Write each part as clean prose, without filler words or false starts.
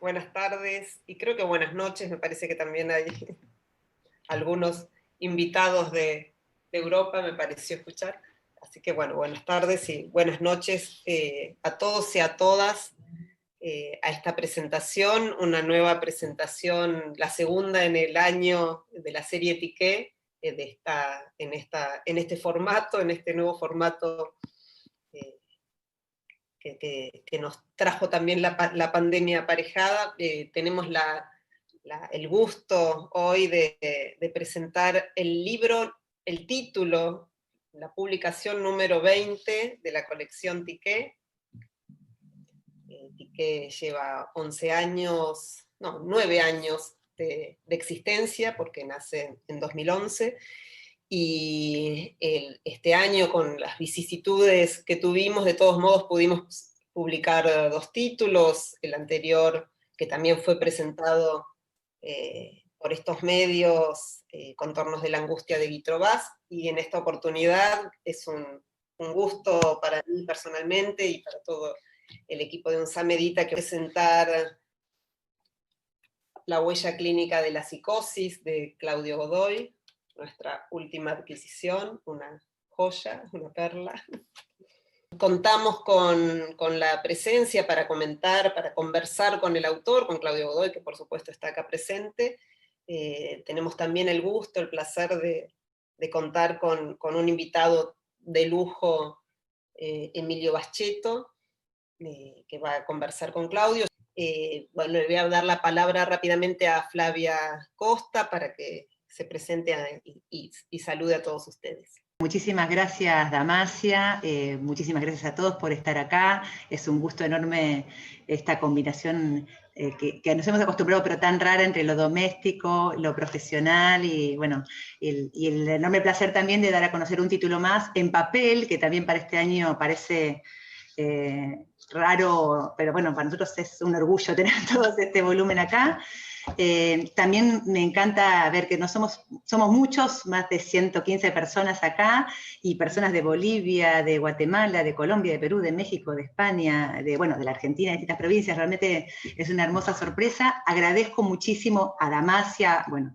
buenas tardes y creo que buenas noches. Me parece que también hay algunos invitados de Europa, me pareció escuchar. Así que bueno, buenas tardes y buenas noches a todos y a todas a esta presentación, una nueva presentación, la segunda en el año de la serie Piqué, en este formato, en este nuevo formato que nos trajo también la pandemia aparejada. Tenemos el gusto hoy de presentar el libro, el título, la publicación número 20 de la colección Tiqué. Tiqué lleva 11 años, no, 9 años de existencia, porque nace en 2011, y este año, con las vicisitudes que tuvimos, de todos modos pudimos publicar 2 títulos, el anterior, que también fue presentado por estos medios, Contornos de la angustia de Guy Trovaz, y en esta oportunidad es un gusto para mí personalmente y para todo el equipo de Unsamedita que presentar La huella clínica de la psicosis de Claudio Godoy, nuestra última adquisición, una joya, una perla. Contamos con la presencia para comentar, para conversar con el autor, con Claudio Godoy, que por supuesto está acá presente. Tenemos también el gusto, el placer de contar con un invitado de lujo, Emilio Baschetto, que va a conversar con Claudio. Bueno, le voy a dar la palabra rápidamente a Flavia Costa para que se presente y salude a todos ustedes. Muchísimas gracias, Damasia, muchísimas gracias a todos por estar acá. Es un gusto enorme esta combinación que nos hemos acostumbrado, pero tan rara, entre lo doméstico, lo profesional, y bueno, y el enorme placer también de dar a conocer un título más en papel, que también para este año parece raro, pero bueno, para nosotros es un orgullo tener todo este volumen acá. También me encanta ver que somos muchos, más de 115 personas acá, y personas de Bolivia, de Guatemala, de Colombia, de Perú, de México, de España, de la Argentina, de distintas provincias. Realmente es una hermosa sorpresa. Agradezco muchísimo a Damasia, bueno,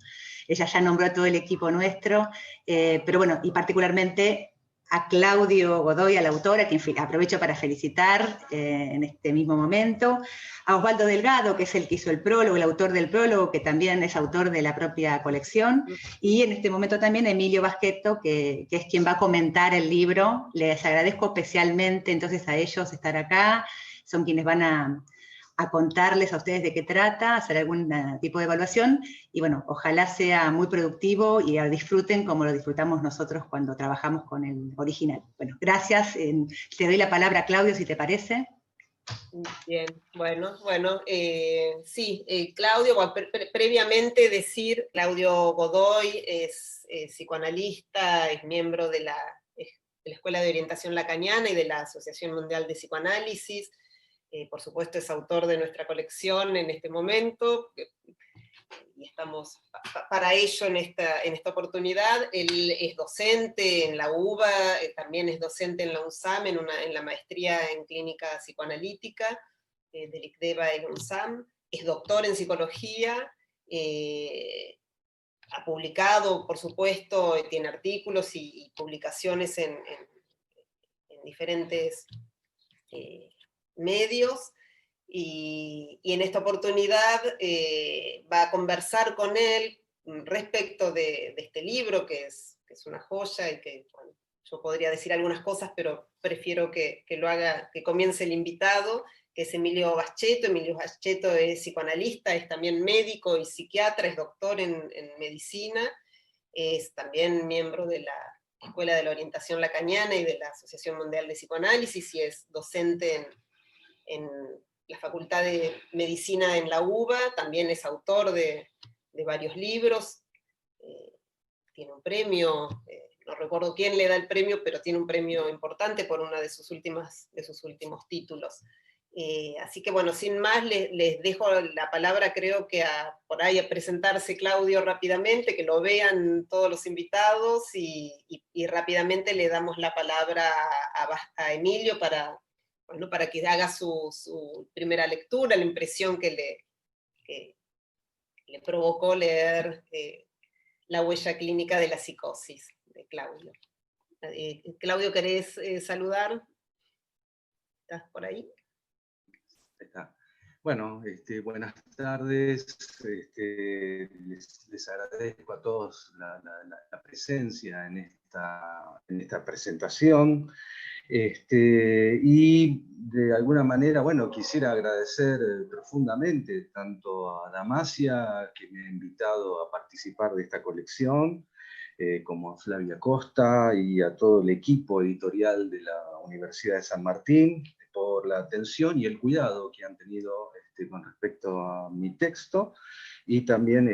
ella ya nombró a todo el equipo nuestro, pero bueno, y particularmente a Claudio Godoy, al autor, a quien aprovecho para felicitar en este mismo momento, a Osvaldo Delgado, que es el que hizo el prólogo, el autor del prólogo, que también es autor de la propia colección, y en este momento también a Emilio Baschetto, que es quien va a comentar el libro. Les agradezco especialmente entonces a ellos estar acá, son quienes van a contarles a ustedes de qué trata, hacer algún tipo de evaluación, y bueno, ojalá sea muy productivo y lo disfruten como lo disfrutamos nosotros cuando trabajamos con el original. Bueno, gracias. Te doy la palabra a Claudio, si te parece. Bien, bueno, sí, Claudio, previamente decir, Claudio Godoy es psicoanalista, es miembro de la Escuela de Orientación Lacaniana y de la Asociación Mundial de Psicoanálisis. Por supuesto es autor de nuestra colección en este momento, y estamos para ello en esta oportunidad. Él es docente en la UBA, también es docente en la UNSAM, en la maestría en clínica psicoanalítica del ICDEVA y UNSAM, es doctor en psicología, ha publicado, por supuesto, tiene artículos y publicaciones en diferentes medios, y en esta oportunidad va a conversar con él respecto de este libro, que es una joya, y que bueno, yo podría decir algunas cosas, pero prefiero que lo haga, que comience el invitado, que es Emilio Baschetto. Emilio Baschetto es psicoanalista, es también médico y psiquiatra, es doctor en medicina, es también miembro de la Escuela de la Orientación Lacaniana y de la Asociación Mundial de Psicoanálisis, y es docente en la Facultad de Medicina en la UBA, también es autor de varios libros, tiene un premio, no recuerdo quién le da el premio, pero tiene un premio importante por uno de sus últimos títulos. Así que bueno, sin más, les dejo la palabra, creo que por ahí a presentarse Claudio rápidamente, que lo vean todos los invitados, y rápidamente le damos la palabra a Emilio para que haga su primera lectura, la impresión que que le provocó leer La huella clínica de la psicosis, de Claudio. Claudio, ¿querés saludar? ¿Estás por ahí? Está. Bueno, buenas tardes. Les agradezco a todos la presencia en esta presentación. Y de alguna manera, bueno, quisiera agradecer profundamente tanto a Damasia, que me ha invitado a participar de esta colección, como a Flavia Costa y a todo el equipo editorial de la Universidad de San Martín por la atención y el cuidado que han tenido con respecto a mi texto, y también a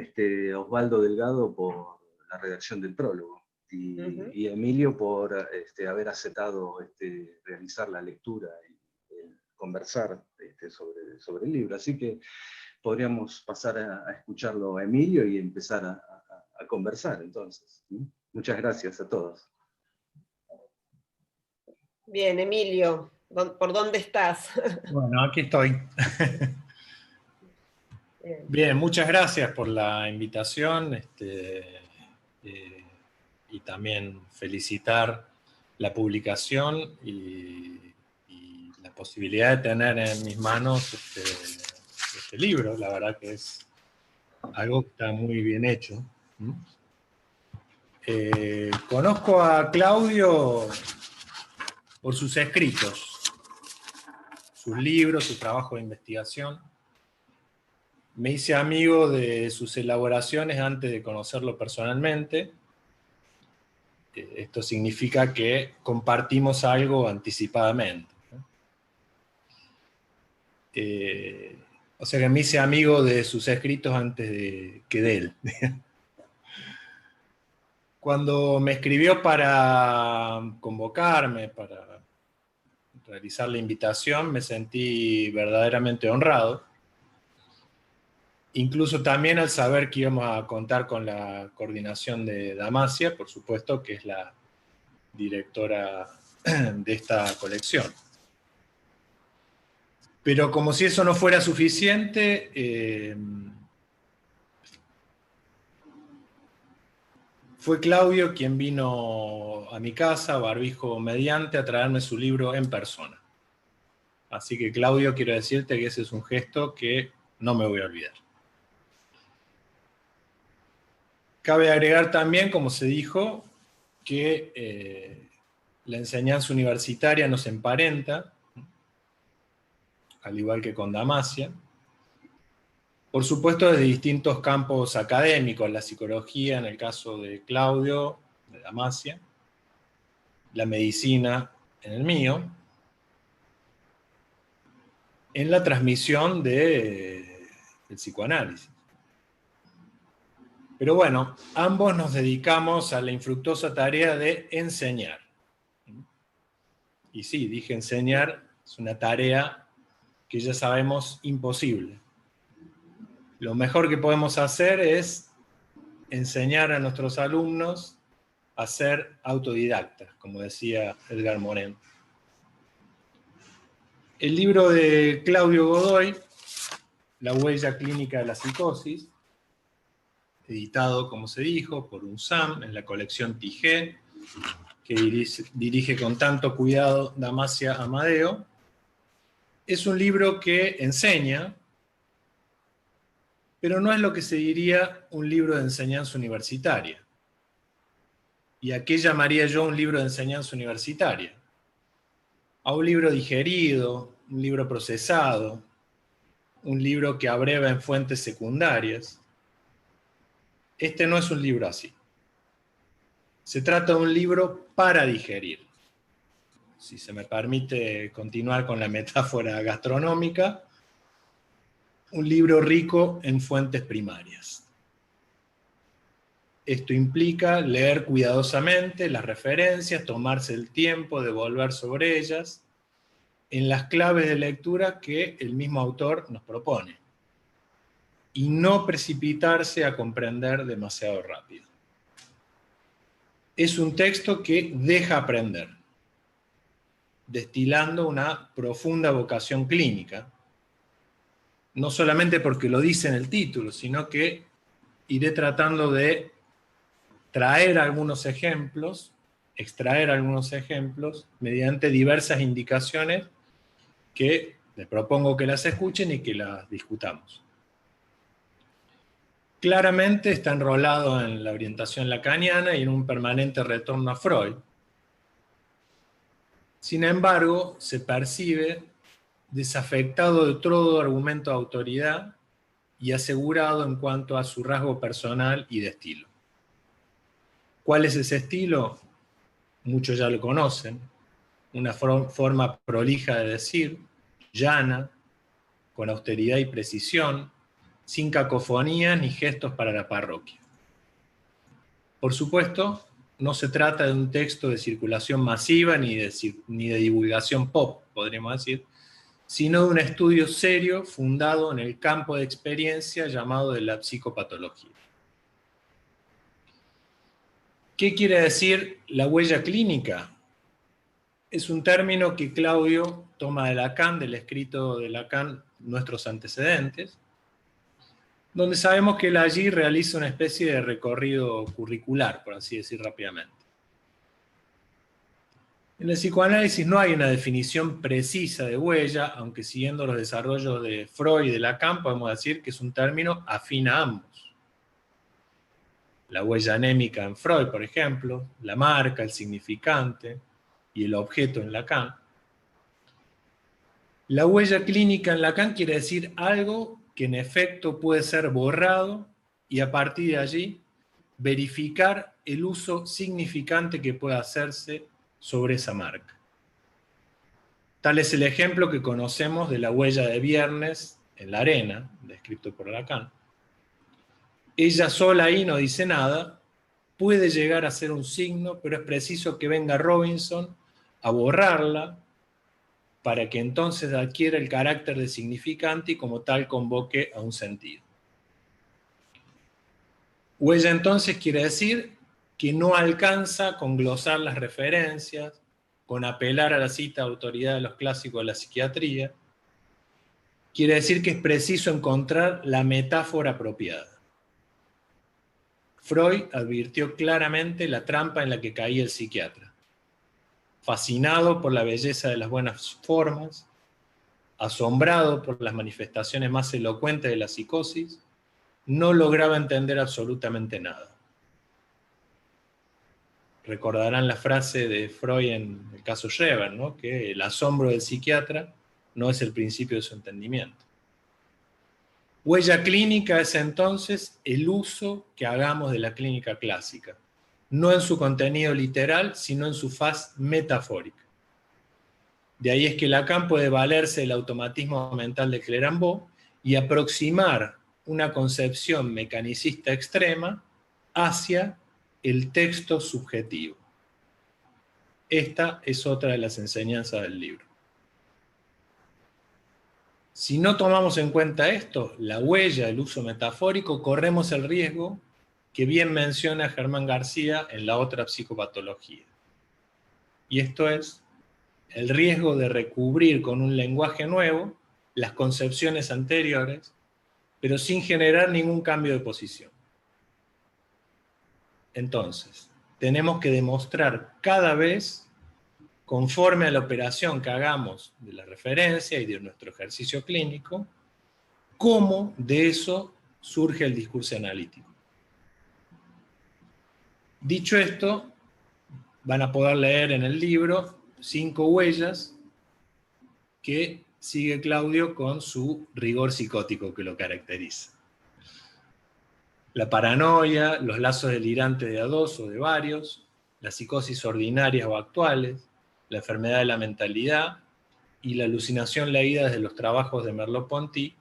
Osvaldo Delgado por la redacción del prólogo. Y Emilio por haber aceptado realizar la lectura y conversar sobre el libro. Así que podríamos pasar a escucharlo a Emilio y empezar a conversar entonces. Muchas gracias a todos. Bien, Emilio, ¿por dónde estás? Bueno, aquí estoy. Bien, muchas gracias por la invitación. Y también felicitar la publicación y la posibilidad de tener en mis manos este libro. La verdad que es algo que está muy bien hecho. Conozco a Claudio por sus escritos, sus libros, su trabajo de investigación. Me hice amigo de sus elaboraciones antes de conocerlo personalmente. Esto significa que compartimos algo anticipadamente. O sea que me hice amigo de sus escritos antes que de él. Cuando me escribió para convocarme, para realizar la invitación, me sentí verdaderamente honrado. Incluso también al saber que íbamos a contar con la coordinación de Damasia, por supuesto, que es la directora de esta colección. Pero como si eso no fuera suficiente, fue Claudio quien vino a mi casa, barbijo mediante, a traerme su libro en persona. Así que, Claudio, quiero decirte que ese es un gesto que no me voy a olvidar. Cabe agregar también, como se dijo, que la enseñanza universitaria nos emparenta, al igual que con Damasia. Por supuesto, desde distintos campos académicos, la psicología en el caso de Claudio, de Damasia, la medicina en el mío, en la transmisión del psicoanálisis. Pero bueno, ambos nos dedicamos a la infructuosa tarea de enseñar. Y sí, dije enseñar, es una tarea que ya sabemos imposible. Lo mejor que podemos hacer es enseñar a nuestros alumnos a ser autodidactas, como decía Edgar Morin. El libro de Claudio Godoy, La huella clínica de la psicosis, editado, como se dijo, por UNSAM en la colección Tijé, que dirige con tanto cuidado Damasia Amadeo, es un libro que enseña, pero no es lo que se diría un libro de enseñanza universitaria. ¿Y a qué llamaría yo un libro de enseñanza universitaria? A un libro digerido, un libro procesado, un libro que abreva en fuentes secundarias. Este no es un libro así. Se trata de un libro para digerir. Si se me permite continuar con la metáfora gastronómica, un libro rico en fuentes primarias. Esto implica leer cuidadosamente las referencias, tomarse el tiempo de volver sobre ellas, en las claves de lectura que el mismo autor nos propone, y no precipitarse a comprender demasiado rápido. Es un texto que deja aprender, destilando una profunda vocación clínica, no solamente porque lo dice en el título, sino que iré tratando de traer algunos ejemplos, extraer algunos ejemplos, mediante diversas indicaciones que les propongo que las escuchen y que las discutamos. Claramente está enrolado en la orientación lacaniana y en un permanente retorno a Freud. Sin embargo, se percibe desafectado de todo argumento de autoridad y asegurado en cuanto a su rasgo personal y de estilo. ¿Cuál es ese estilo? Muchos ya lo conocen. Una forma prolija de decir, llana, con austeridad y precisión, sin cacofonías ni gestos para la parroquia. Por supuesto, no se trata de un texto de circulación masiva ni de divulgación pop, podríamos decir, sino de un estudio serio fundado en el campo de experiencia llamado de la psicopatología. ¿Qué quiere decir la huella clínica? Es un término que Claudio toma de Lacan, del escrito de Lacan, Nuestros antecedentes, donde sabemos que él allí realiza una especie de recorrido curricular, por así decir rápidamente. En el psicoanálisis no hay una definición precisa de huella, aunque siguiendo los desarrollos de Freud y de Lacan podemos decir que es un término afín a ambos. La huella anémica en Freud, por ejemplo, la marca, el significante y el objeto en Lacan. La huella clínica en Lacan quiere decir algo que en efecto puede ser borrado y a partir de allí verificar el uso significante que puede hacerse sobre esa marca. Tal es el ejemplo que conocemos de la huella de Viernes en la arena, descrito por Lacan. Ella sola ahí no dice nada, puede llegar a ser un signo, pero es preciso que venga Robinson a borrarla para que entonces adquiera el carácter de significante y como tal convoque a un sentido. Huella entonces quiere decir que no alcanza con glosar las referencias, con apelar a la cita de autoridad de los clásicos de la psiquiatría. Quiere decir que es preciso encontrar la metáfora apropiada. Freud advirtió claramente la trampa en la que caía el psiquiatra. Fascinado por la belleza de las buenas formas, asombrado por las manifestaciones más elocuentes de la psicosis, no lograba entender absolutamente nada. Recordarán la frase de Freud en el caso Schreber, ¿no? Que el asombro del psiquiatra no es el principio de su entendimiento. Huella clínica es entonces el uso que hagamos de la clínica clásica, no en su contenido literal, sino en su faz metafórica. De ahí es que Lacan puede valerse del automatismo mental de Clerambault y aproximar una concepción mecanicista extrema hacia el texto subjetivo. Esta es otra de las enseñanzas del libro. Si no tomamos en cuenta esto, la huella del uso metafórico, corremos el riesgo que bien menciona Germán García en la otra psicopatología. Y esto es el riesgo de recubrir con un lenguaje nuevo las concepciones anteriores, pero sin generar ningún cambio de posición. Entonces, tenemos que demostrar cada vez, conforme a la operación que hagamos de la referencia y de nuestro ejercicio clínico, cómo de eso surge el discurso analítico. Dicho esto, van a poder leer en el libro 5 huellas que sigue Claudio con su rigor psicótico que lo caracteriza. La paranoia, los lazos delirantes de a dos o de varios, las psicosis ordinarias o actuales, la enfermedad de la mentalidad y la alucinación leída desde los trabajos de Merleau-Ponty,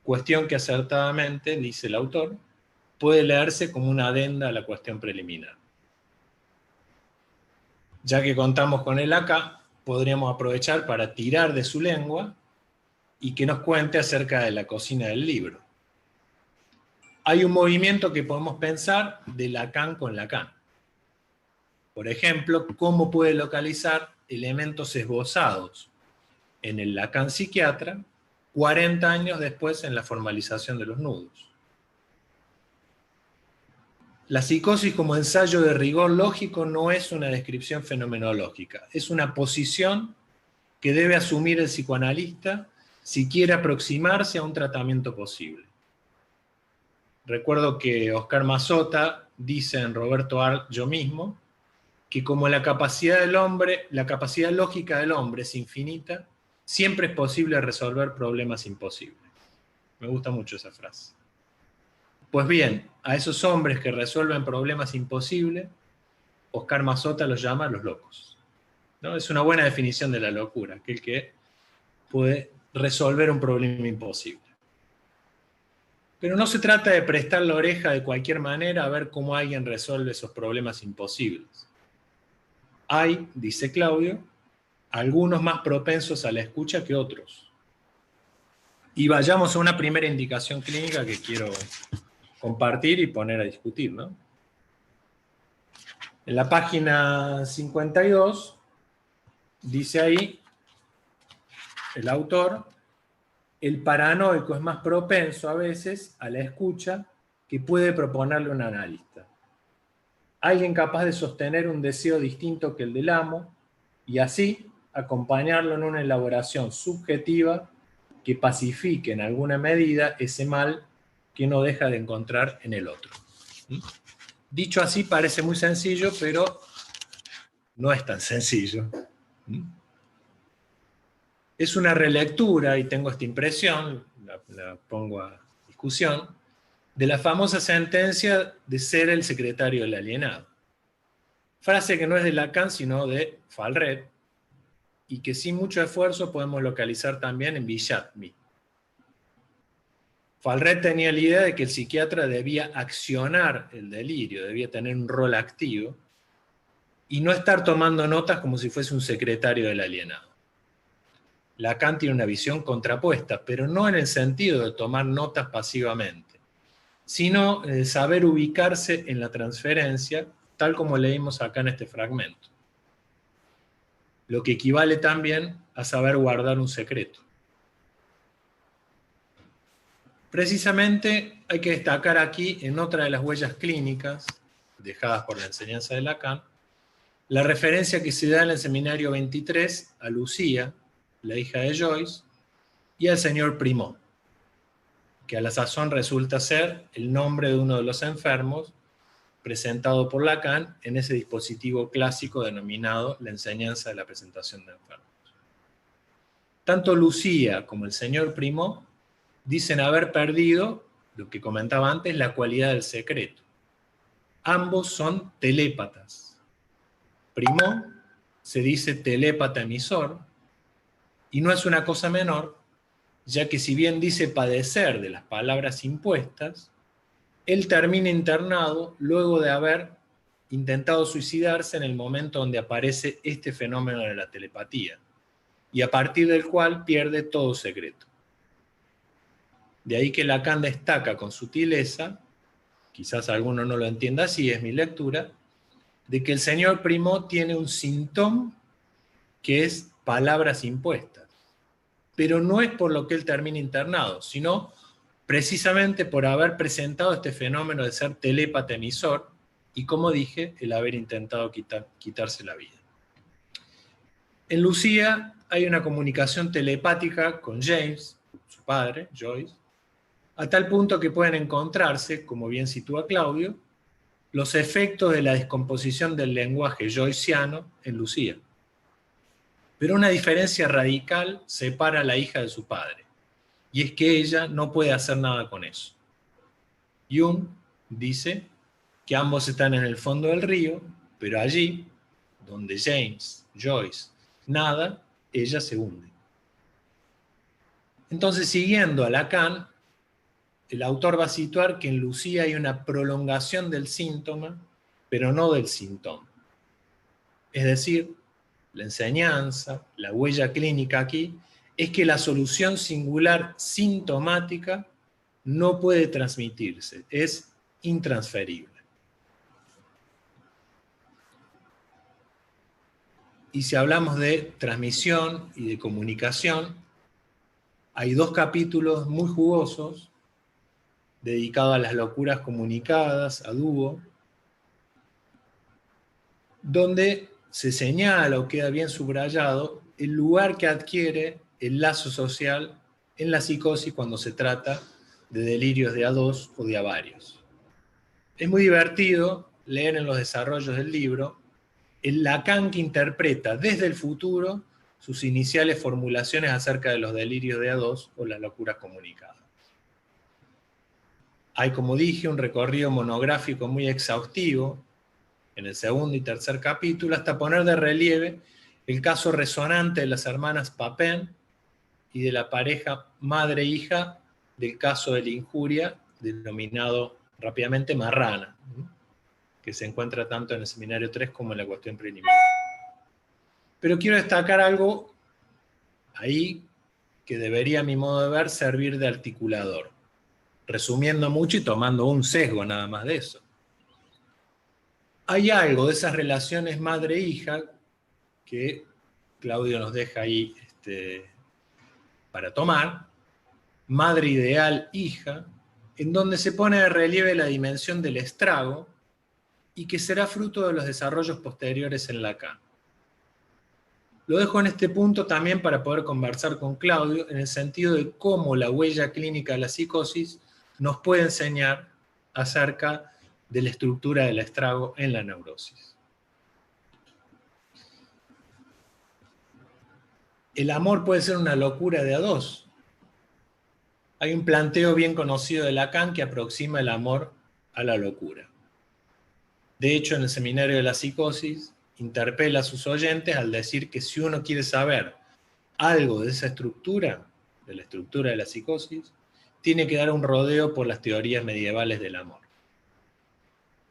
cuestión que acertadamente, dice el autor, puede leerse como una adenda a la cuestión preliminar. Ya que contamos con él acá, podríamos aprovechar para tirar de su lengua y que nos cuente acerca de la cocina del libro. Hay un movimiento que podemos pensar de Lacan con Lacan. Por ejemplo, cómo puede localizar elementos esbozados en el Lacan psiquiatra 40 años después en la formalización de los nudos. La psicosis como ensayo de rigor lógico no es una descripción fenomenológica, es una posición que debe asumir el psicoanalista si quiere aproximarse a un tratamiento posible. Recuerdo que Oscar Mazzotta dice en Roberto Arlt, Yo mismo, que como la capacidad lógica del hombre es infinita, siempre es posible resolver problemas imposibles. Me gusta mucho esa frase. Pues bien, a esos hombres que resuelven problemas imposibles, Oscar Mazzotta los llama los locos, ¿no? Es una buena definición de la locura, aquel que puede resolver un problema imposible. Pero no se trata de prestar la oreja de cualquier manera a ver cómo alguien resuelve esos problemas imposibles. Hay, dice Claudio, algunos más propensos a la escucha que otros. Y vayamos a una primera indicación clínica que quiero compartir y poner a discutir, ¿no? En la página 52 dice ahí el autor: el paranoico es más propenso a veces a la escucha que puede proponerle un analista. Alguien capaz de sostener un deseo distinto que el del amo y así acompañarlo en una elaboración subjetiva que pacifique en alguna medida ese mal que no deja de encontrar en el otro. Dicho así parece muy sencillo, pero no es tan sencillo. Es una relectura, y tengo esta impresión, la pongo a discusión, de la famosa sentencia de ser el secretario del alienado. Frase que no es de Lacan, sino de Falret, y que sin mucho esfuerzo podemos localizar también en Villatmi. Falret tenía la idea de que el psiquiatra debía accionar el delirio, debía tener un rol activo, y no estar tomando notas como si fuese un secretario del alienado. Lacan tiene una visión contrapuesta, pero no en el sentido de tomar notas pasivamente, sino de saber ubicarse en la transferencia, tal como leímos acá en este fragmento. Lo que equivale también a saber guardar un secreto. Precisamente hay que destacar aquí, en otra de las huellas clínicas dejadas por la enseñanza de Lacan, la referencia que se da en el seminario 23 a Lucía, la hija de Joyce, y al señor Primó, que a la sazón resulta ser el nombre de uno de los enfermos presentado por Lacan en ese dispositivo clásico denominado la enseñanza de la presentación de enfermos. Tanto Lucía como el señor Primó dicen haber perdido, lo que comentaba antes, la cualidad del secreto. Ambos son telépatas. Primó se dice telépata emisor, y no es una cosa menor, ya que si bien dice padecer de las palabras impuestas, él termina internado luego de haber intentado suicidarse en el momento donde aparece este fenómeno de la telepatía, y a partir del cual pierde todo secreto. De ahí que Lacan destaca con sutileza, quizás alguno no lo entienda así, es mi lectura, de que el señor Primó tiene un síntoma que es palabras impuestas, pero no es por lo que él termina internado, sino precisamente por haber presentado este fenómeno de ser telépata emisor y, como dije, el haber intentado quitarse la vida. En Lucía hay una comunicación telepática con James, su padre, Joyce, a tal punto que pueden encontrarse, como bien sitúa Claudio, los efectos de la descomposición del lenguaje joyciano en Lucía. Pero una diferencia radical separa a la hija de su padre, y es que ella no puede hacer nada con eso. Jung dice que ambos están en el fondo del río, pero allí, donde James, Joyce, nada, ella se hunde. Entonces, siguiendo a Lacan, el autor va a situar que en Lucía hay una prolongación del síntoma, pero no del síntoma. Es decir, la enseñanza, la huella clínica aquí, es que la solución singular sintomática no puede transmitirse, es intransferible. Y si hablamos de transmisión y de comunicación, Hay 2 capítulos muy jugosos dedicados a las locuras comunicadas, a dúo, donde se señala o queda bien subrayado el lugar que adquiere el lazo social en la psicosis cuando se trata de delirios de a dos o de a varios. Es muy divertido leer en los desarrollos del libro el Lacan que interpreta desde el futuro sus iniciales formulaciones acerca de los delirios de a dos o las locuras comunicadas. Hay, como dije, un recorrido monográfico muy exhaustivo en el segundo y tercer capítulo, hasta poner de relieve el caso resonante de las hermanas Papin y de la pareja madre-hija del caso de la injuria, denominado rápidamente Marrana, que se encuentra tanto en el seminario 3 como en la cuestión preliminar. Pero quiero destacar algo ahí que debería, a mi modo de ver, servir de articulador, resumiendo mucho y tomando un sesgo nada más de eso. Hay algo de esas relaciones madre-hija que Claudio nos deja ahí para tomar, madre ideal-hija, en donde se pone de relieve la dimensión del estrago y que será fruto de los desarrollos posteriores en Lacan. Lo dejo en este punto también para poder conversar con Claudio en el sentido de cómo la huella clínica de la psicosis nos puede enseñar acerca de la estructura del estrago en la neurosis. El amor puede ser una locura de a dos. Hay un planteo bien conocido de Lacan que aproxima el amor a la locura. De hecho, en el seminario de la psicosis, interpela a sus oyentes al decir que si uno quiere saber algo de esa estructura, de la estructura de la psicosis, tiene que dar un rodeo por las teorías medievales del amor.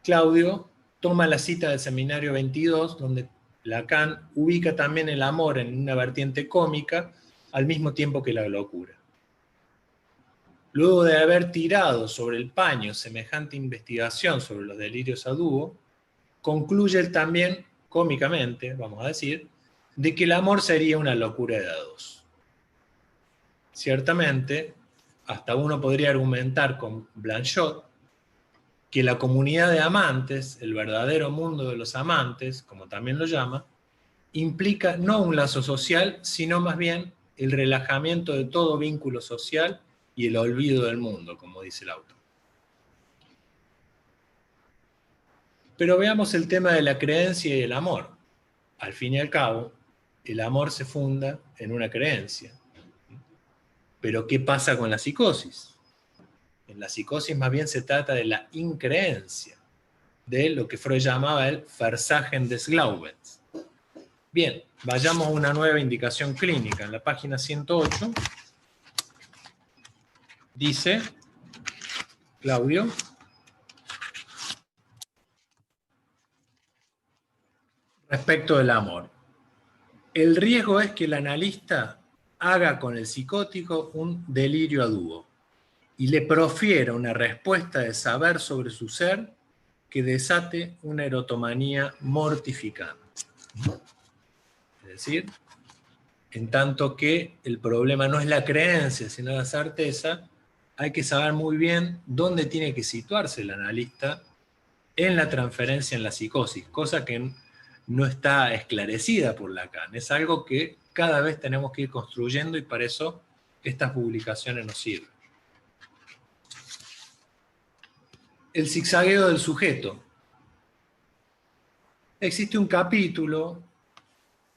Claudio toma la cita del seminario 22, donde Lacan ubica también el amor en una vertiente cómica, al mismo tiempo que la locura. Luego de haber tirado sobre el paño semejante investigación sobre los delirios a dúo, concluye él también, cómicamente, vamos a decir, de que el amor sería una locura de a dos. Ciertamente, hasta uno podría argumentar con Blanchot que la comunidad de amantes, el verdadero mundo de los amantes, como también lo llama, implica no un lazo social, sino más bien el relajamiento de todo vínculo social y el olvido del mundo, como dice el autor. Pero veamos el tema de la creencia y el amor. Al fin y al cabo, el amor se funda en una creencia. Pero ¿qué pasa con la psicosis? En la psicosis más bien se trata de la increencia, de lo que Freud llamaba el Versagen des Glaubens. Bien, vayamos a una nueva indicación clínica. En la página 108 dice Claudio: respecto del amor, el riesgo es que el analista haga con el psicótico un delirio a dúo y le profiera una respuesta de saber sobre su ser que desate una erotomanía mortificante. Es decir, en tanto que el problema no es la creencia, sino la certeza, hay que saber muy bien dónde tiene que situarse el analista en la transferencia en la psicosis, cosa que no está esclarecida por Lacan. Es algo que cada vez tenemos que ir construyendo y para eso estas publicaciones nos sirven. El zigzagueo del sujeto. Existe un capítulo,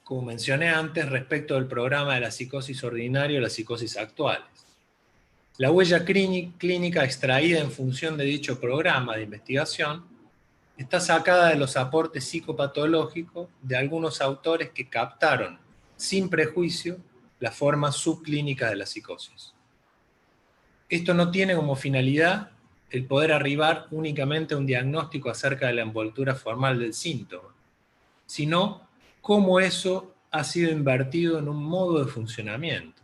como mencioné antes, respecto del programa de la psicosis ordinaria y las psicosis actuales. La huella clínica extraída en función de dicho programa de investigación está sacada de los aportes psicopatológicos de algunos autores que captaron, sin prejuicio, las formas subclínicas de la psicosis. Esto no tiene como finalidad el poder arribar únicamente a un diagnóstico acerca de la envoltura formal del síntoma, sino cómo eso ha sido invertido en un modo de funcionamiento.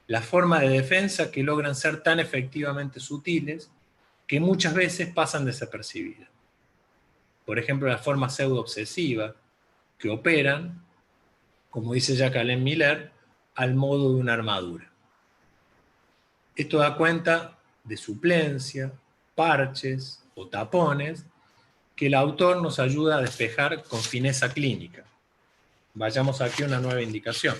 Las formas de defensa que logran ser tan efectivamente sutiles que muchas veces pasan desapercibidas. Por ejemplo, las formas pseudo-obsesivas que operan, como dice Jacques-Alain Miller, al modo de una armadura. Esto da cuenta de suplencia, parches o tapones que el autor nos ayuda a despejar con fineza clínica. Vayamos aquí a una nueva indicación.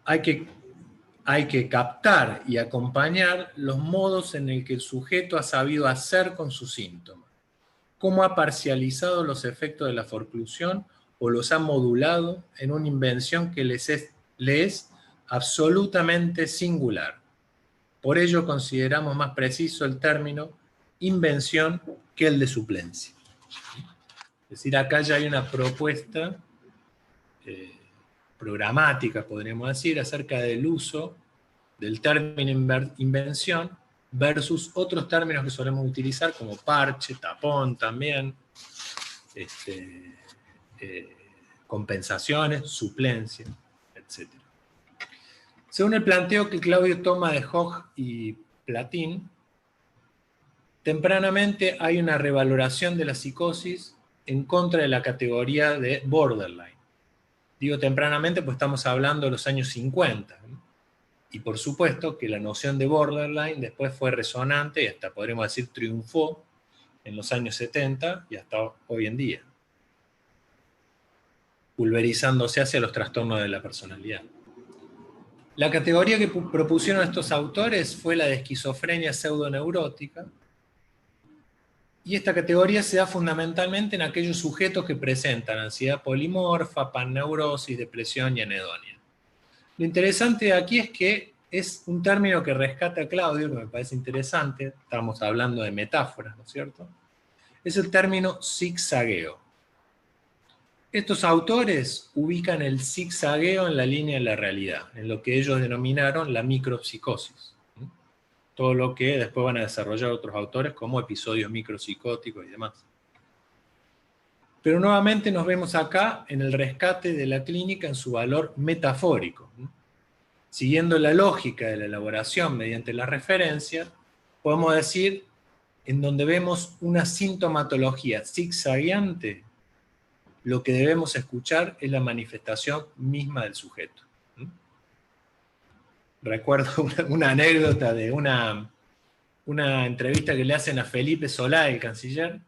Hay que captar y acompañar los modos en el que el sujeto ha sabido hacer con sus síntomas, cómo ha parcializado los efectos de la forclusión o los ha modulado en una invención que le es absolutamente singular. Por ello consideramos más preciso el término invención que el de suplencia. Es decir, acá ya hay una propuesta programática, podríamos decir, acerca del uso del término invención versus otros términos que solemos utilizar como parche, tapón también, compensaciones, suplencia, etc. Según el planteo que Claudio toma de Hoch y Platin, tempranamente hay una revaloración de la psicosis en contra de la categoría de borderline. Digo tempranamente pues estamos hablando de los años 50, ¿no? Y por supuesto que la noción de borderline después fue resonante y hasta podríamos decir triunfó en los años 70 y hasta hoy en día, pulverizándose hacia los trastornos de la personalidad. La categoría que propusieron estos autores fue la de esquizofrenia pseudoneurótica, y esta categoría se da fundamentalmente en aquellos sujetos que presentan ansiedad polimorfa, panneurosis, depresión y anedonia. Lo interesante aquí es que es un término que rescata Claudio, que me parece interesante, estamos hablando de metáforas, ¿no es cierto? Es el término zigzagueo. Estos autores ubican el zigzagueo en la línea de la realidad, en lo que ellos denominaron la micropsicosis. Todo lo que después van a desarrollar otros autores como episodios micropsicóticos y demás. Pero nuevamente nos vemos acá en el rescate de la clínica en su valor metafórico. Siguiendo la lógica de la elaboración mediante la referencia, podemos decir, en donde vemos una sintomatología zigzagueante, lo que debemos escuchar es la manifestación misma del sujeto. Recuerdo una anécdota de una entrevista que le hacen a Felipe Solá, el canciller,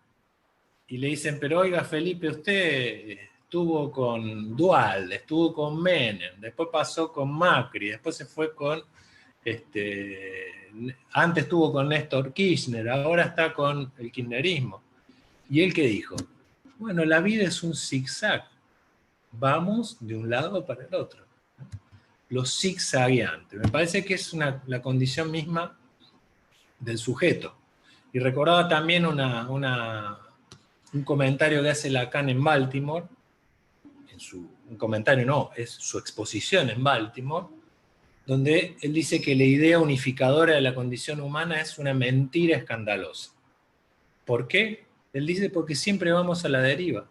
y le dicen, pero oiga Felipe, usted estuvo con Duhalde, estuvo con Menem, después pasó con Macri, después se fue con, antes estuvo con Néstor Kirchner, ahora está con el kirchnerismo. ¿Y él qué dijo? Bueno, la vida es un zigzag, vamos de un lado para el otro. Los zigzagueantes, me parece que es la condición misma del sujeto. Y recordaba también un comentario que hace Lacan en Baltimore, un comentario no, es su exposición en Baltimore, donde él dice que la idea unificadora de la condición humana es una mentira escandalosa. ¿Por qué? Él dice porque siempre vamos a la deriva.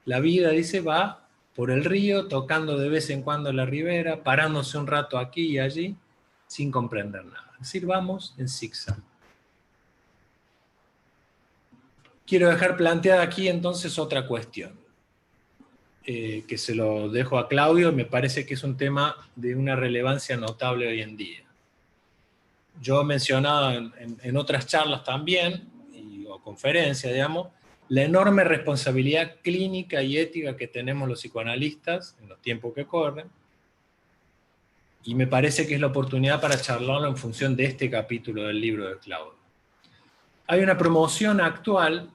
La vida, dice, va por el río, tocando de vez en cuando la ribera, parándose un rato aquí y allí, sin comprender nada. Es decir, vamos en zigzag. Quiero dejar planteada aquí entonces otra cuestión, que se lo dejo a Claudio, me parece que es un tema de una relevancia notable hoy en día. Yo he mencionado en otras charlas también, o conferencias, digamos, la enorme responsabilidad clínica y ética que tenemos los psicoanalistas en los tiempos que corren, y me parece que es la oportunidad para charlarlo en función de este capítulo del libro de Claudio. Hay una promoción actual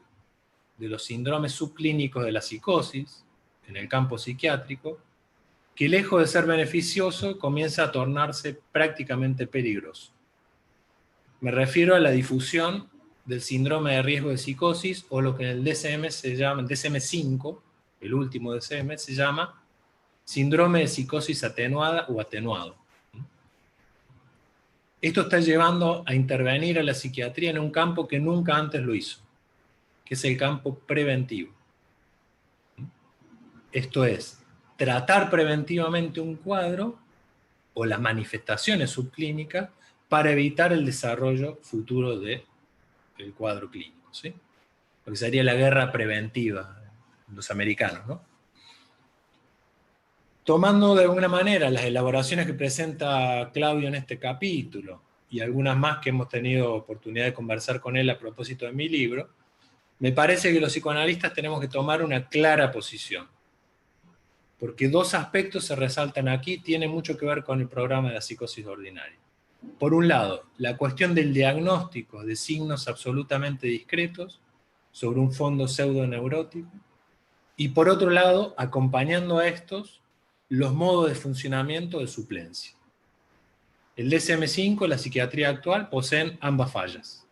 de los síndromes subclínicos de la psicosis en el campo psiquiátrico, que lejos de ser beneficioso, comienza a tornarse prácticamente peligroso. Me refiero a la difusión del síndrome de riesgo de psicosis, o lo que en el DSM se llama, DSM-5, el último DSM, se llama síndrome de psicosis atenuada o atenuado. Esto está llevando a intervenir a la psiquiatría en un campo que nunca antes lo hizo, que es el campo preventivo. Esto es, tratar preventivamente un cuadro o las manifestaciones subclínicas para evitar el desarrollo futuro del cuadro clínico, ¿sí? Lo que sería la guerra preventiva, los americanos, ¿no? Tomando de alguna manera las elaboraciones que presenta Claudio en este capítulo, y algunas más que hemos tenido oportunidad de conversar con él a propósito de mi libro, me parece que los psicoanalistas tenemos que tomar una clara posición. Porque dos aspectos se resaltan aquí, tienen mucho que ver con el programa de la psicosis ordinaria. Por un lado, la cuestión del diagnóstico de signos absolutamente discretos sobre un fondo pseudoneurótico, y por otro lado, acompañando a estos, los modos de funcionamiento de suplencia. El DSM-5 y la psiquiatría actual poseen ambas fallas.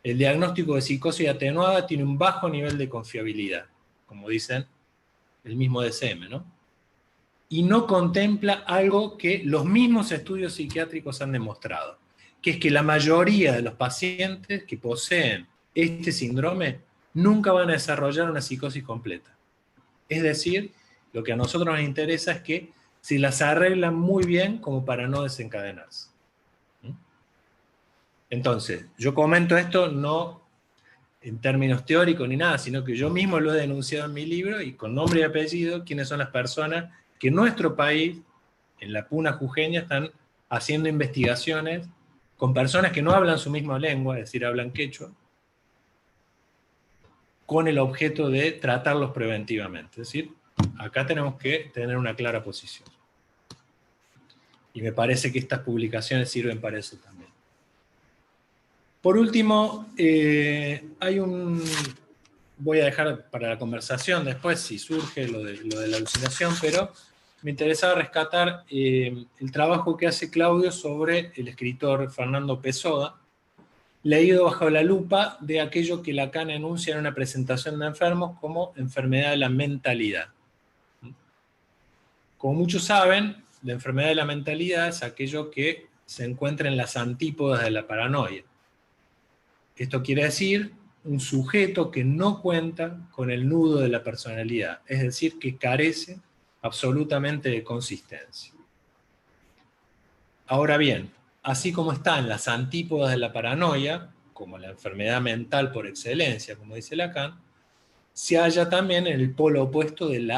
El diagnóstico de psicosis atenuada tiene un bajo nivel de confiabilidad, como dicen el mismo DSM, ¿no? Y no contempla algo que los mismos estudios psiquiátricos han demostrado, que es que la mayoría de los pacientes que poseen este síndrome nunca van a desarrollar una psicosis completa. Es decir, lo que a nosotros nos interesa es que se las arreglan muy bien como para no desencadenarse. Entonces, yo comento esto no en términos teóricos ni nada, sino que yo mismo lo he denunciado en mi libro y con nombre y apellido quiénes son las personas que en nuestro país, en la Puna Jujeña, están haciendo investigaciones con personas que no hablan su misma lengua, es decir, hablan quechua, con el objeto de tratarlos preventivamente. Es decir, acá tenemos que tener una clara posición. Y me parece que estas publicaciones sirven para eso también. Por último, voy a dejar para la conversación después si surge lo de la alucinación, pero me interesaba rescatar el trabajo que hace Claudio sobre el escritor Fernando Pessoa, leído bajo la lupa de aquello que Lacan enuncia en una presentación de enfermos como enfermedad de la mentalidad. Como muchos saben, la enfermedad de la mentalidad es aquello que se encuentra en las antípodas de la paranoia. Esto quiere decir un sujeto que no cuenta con el nudo de la personalidad, es decir, que carece absolutamente de consistencia. Ahora bien, así como está en las antípodas de la paranoia, como la enfermedad mental por excelencia, como dice Lacan, se halla también en el polo opuesto del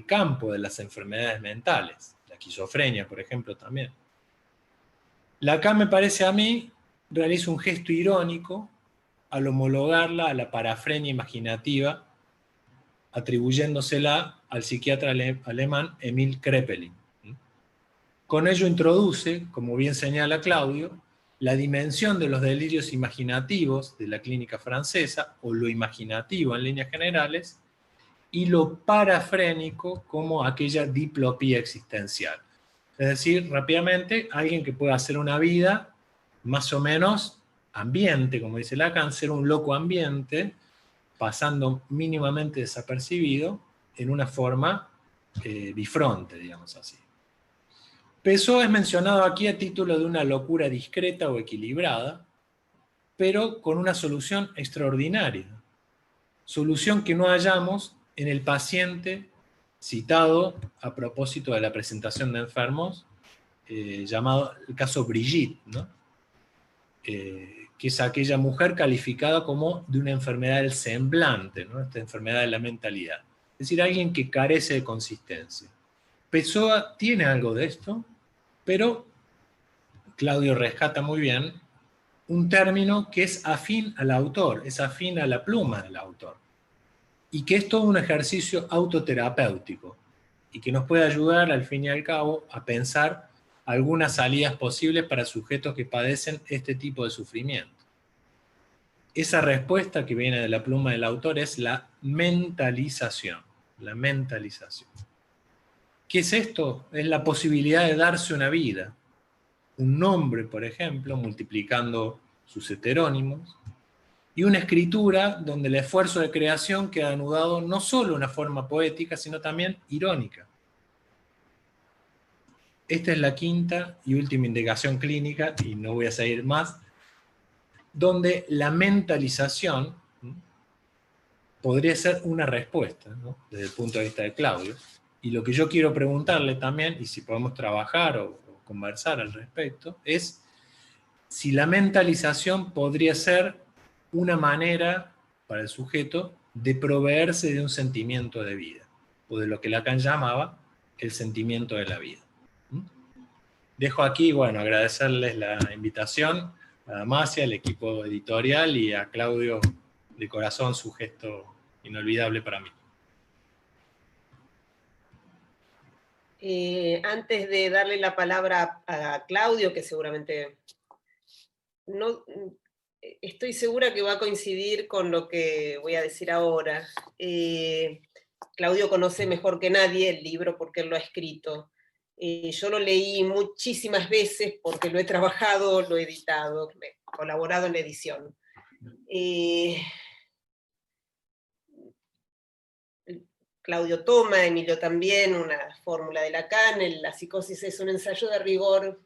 campo de las enfermedades mentales, la esquizofrenia, por ejemplo, también. Lacan, me parece a mí, realiza un gesto irónico al homologarla a la parafrenia imaginativa, atribuyéndosela al psiquiatra alemán Emil Kraepelin. Con ello introduce, como bien señala Claudio, la dimensión de los delirios imaginativos de la clínica francesa, o lo imaginativo en líneas generales, y lo parafrénico como aquella diplopía existencial. Es decir, rápidamente, alguien que pueda hacer una vida más o menos ambiente, como dice Lacan, ser un loco ambiente, pasando mínimamente desapercibido en una forma bifronte, digamos así. Pessoa es mencionado aquí a título de una locura discreta o equilibrada, pero con una solución extraordinaria. Solución que no hallamos en el paciente citado a propósito de la presentación de enfermos, llamado el caso Brigitte, ¿no? Que es aquella mujer calificada como de una enfermedad del semblante, ¿no? Esta enfermedad de la mentalidad. Es decir, alguien que carece de consistencia. Pessoa tiene algo de esto, pero Claudio rescata muy bien un término que es afín al autor, es afín a la pluma del autor, y que es todo un ejercicio autoterapéutico, y que nos puede ayudar, al fin y al cabo, a pensar algunas salidas posibles para sujetos que padecen este tipo de sufrimiento. Esa respuesta que viene de la pluma del autor es la mentalización. La mentalización. ¿Qué es esto? Es la posibilidad de darse una vida. Un nombre, por ejemplo, multiplicando sus heterónimos, y una escritura donde el esfuerzo de creación queda anudado no solo en una forma poética, sino también irónica. Esta es la quinta y última indicación clínica, y no voy a seguir más, donde la mentalización podría ser una respuesta, ¿no? Desde el punto de vista de Claudio. Y lo que yo quiero preguntarle también, y si podemos trabajar o conversar al respecto, es si la mentalización podría ser una manera para el sujeto de proveerse de un sentimiento de vida, o de lo que Lacan llamaba el sentimiento de la vida. Dejo aquí, bueno, agradecerles la invitación a Damasia, al equipo editorial y a Claudio, de corazón, su gesto inolvidable para mí. Antes de darle la palabra a Claudio, que seguramente no estoy segura que va a coincidir con lo que voy a decir ahora. Claudio conoce mejor que nadie el libro porque él lo ha escrito. Yo lo leí muchísimas veces porque lo he trabajado, lo he editado, he colaborado en la edición. Claudio toma, Emilio también, una fórmula de Lacan, la psicosis es un ensayo de rigor.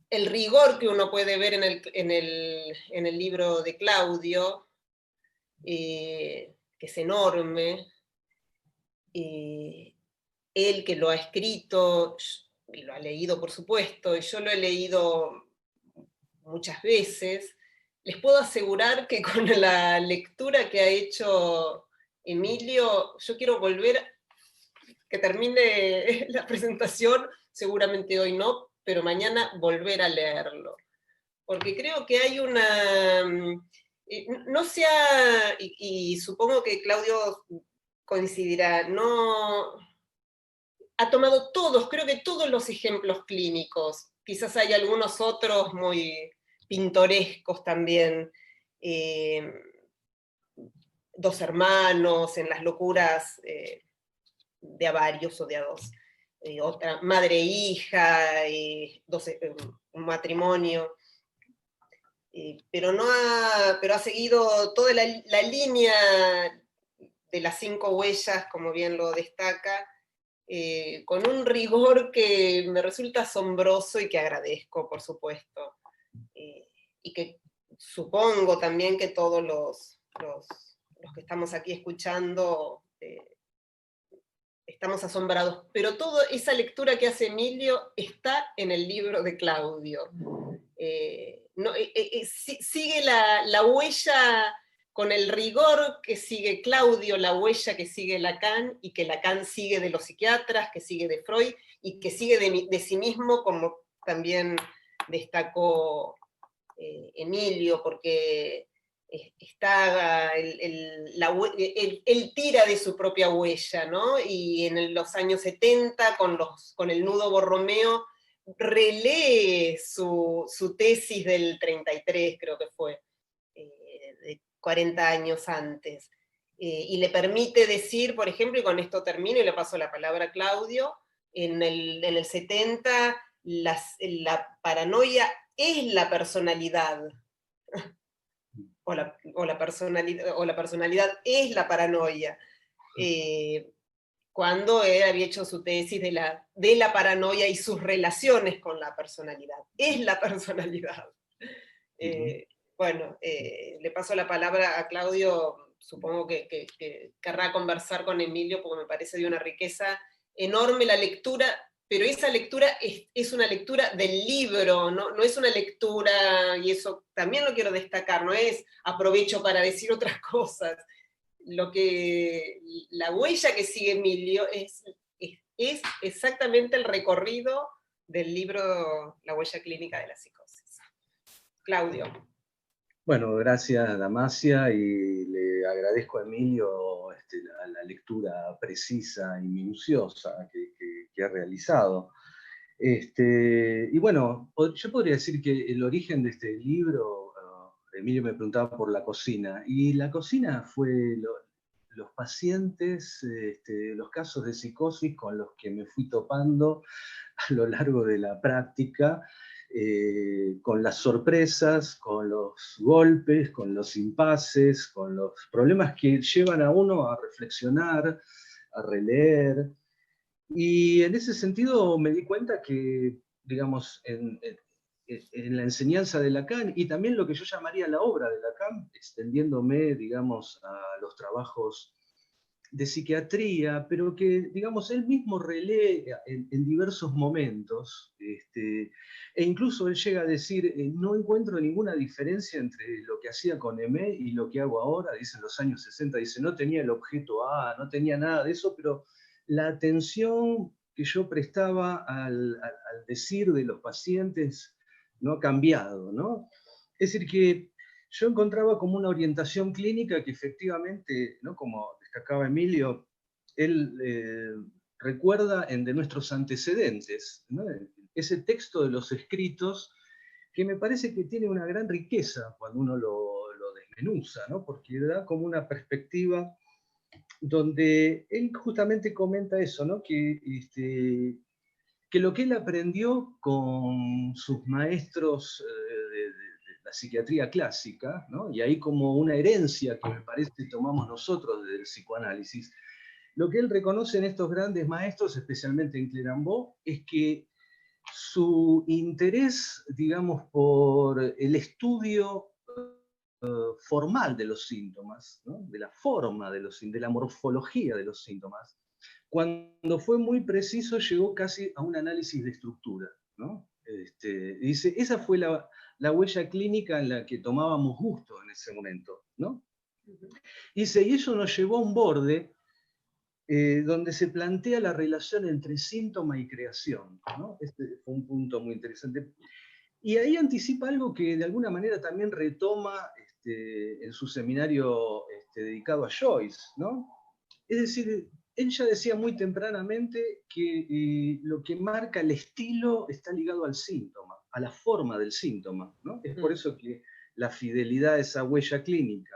El rigor que uno puede ver en el libro de Claudio, que es enorme, él que lo ha escrito, y lo ha leído por supuesto, y yo lo he leído muchas veces, les puedo asegurar que con la lectura que ha hecho Emilio, yo quiero volver, que termine la presentación, seguramente hoy no, pero mañana volver a leerlo. Porque creo que hay una... No sea, y supongo que Claudio coincidirá, no... Ha tomado creo que todos los ejemplos clínicos, quizás hay algunos otros muy pintorescos también, dos hermanos, en las locuras de a varios o de a dos, otra madre e hija, un matrimonio, pero ha seguido toda la línea de las 5 huellas, como bien lo destaca, con un rigor que me resulta asombroso y que agradezco, por supuesto, y que supongo también que todos los que estamos aquí escuchando estamos asombrados, pero toda esa lectura que hace Emilio está en el libro de Claudio. Sigue la huella con el rigor que sigue Claudio, la huella que sigue Lacan, y que Lacan sigue de los psiquiatras, que sigue de Freud, y que sigue de sí mismo, como también destacó Emilio, porque está él tira de su propia huella, ¿no? Y en los años 70, con el Nudo Borromeo, relee su tesis del 33, creo que fue, de 40 años antes, y le permite decir, por ejemplo, y con esto termino y le paso la palabra a Claudio, en el 70 la paranoia es la personalidad, o la personalidad es la paranoia. Cuando él había hecho su tesis de la paranoia y sus relaciones con la personalidad. Es la personalidad. Bueno, le paso la palabra a Claudio, supongo que querrá conversar con Emilio, porque me parece de una riqueza enorme la lectura, pero esa lectura es una lectura del libro, no es una lectura, y eso también lo quiero destacar, no es aprovecho para decir otras cosas. La huella que sigue Emilio es exactamente el recorrido del libro La huella clínica de la psicosis. Claudio. Bueno, gracias Damasia, y le agradezco a Emilio la lectura precisa y minuciosa que ha realizado. Y bueno, yo podría decir que el origen de este libro, Emilio me preguntaba por la cocina, y la cocina fue los pacientes, los casos de psicosis con los que me fui topando a lo largo de la práctica, con las sorpresas, con los golpes, con los impases, con los problemas que llevan a uno a reflexionar, a releer. Y en ese sentido me di cuenta que, digamos, en la enseñanza de Lacan, y también lo que yo llamaría la obra de Lacan, extendiéndome, digamos, a los trabajos de psiquiatría, pero que, digamos, él mismo relee en diversos momentos, e incluso él llega a decir, no encuentro ninguna diferencia entre lo que hacía con Aimé y lo que hago ahora, dice en los años 60, dice, no tenía el objeto A, no tenía nada de eso, pero la atención que yo prestaba al decir de los pacientes no ha cambiado, ¿no? Es decir, que yo encontraba como una orientación clínica que efectivamente, ¿no? Como destacaba Emilio, él recuerda de nuestros antecedentes, ¿no? Ese texto de los escritos que me parece que tiene una gran riqueza cuando uno lo desmenuza, ¿no? Porque da como una perspectiva donde él justamente comenta eso, ¿no? Que lo que él aprendió con sus maestros de la psiquiatría clásica, ¿no? Y ahí como una herencia que me parece tomamos nosotros del psicoanálisis, lo que él reconoce en estos grandes maestros, especialmente en Clérambault, es que su interés, digamos, por el estudio formal de los síntomas, ¿no? De la forma de la morfología de los síntomas, cuando fue muy preciso llegó casi a un análisis de estructura, ¿no? Dice, esa fue la huella clínica en la que tomábamos gusto en ese momento, ¿no? Dice, y eso nos llevó a un borde donde se plantea la relación entre síntoma y creación, ¿no? Este fue un punto muy interesante. Y ahí anticipa algo que de alguna manera también retoma en su seminario dedicado a Joyce, ¿no? Es decir, él ya decía muy tempranamente que lo que marca el estilo está ligado al síntoma, a la forma del síntoma, ¿no? Es por eso que la fidelidad a esa huella clínica,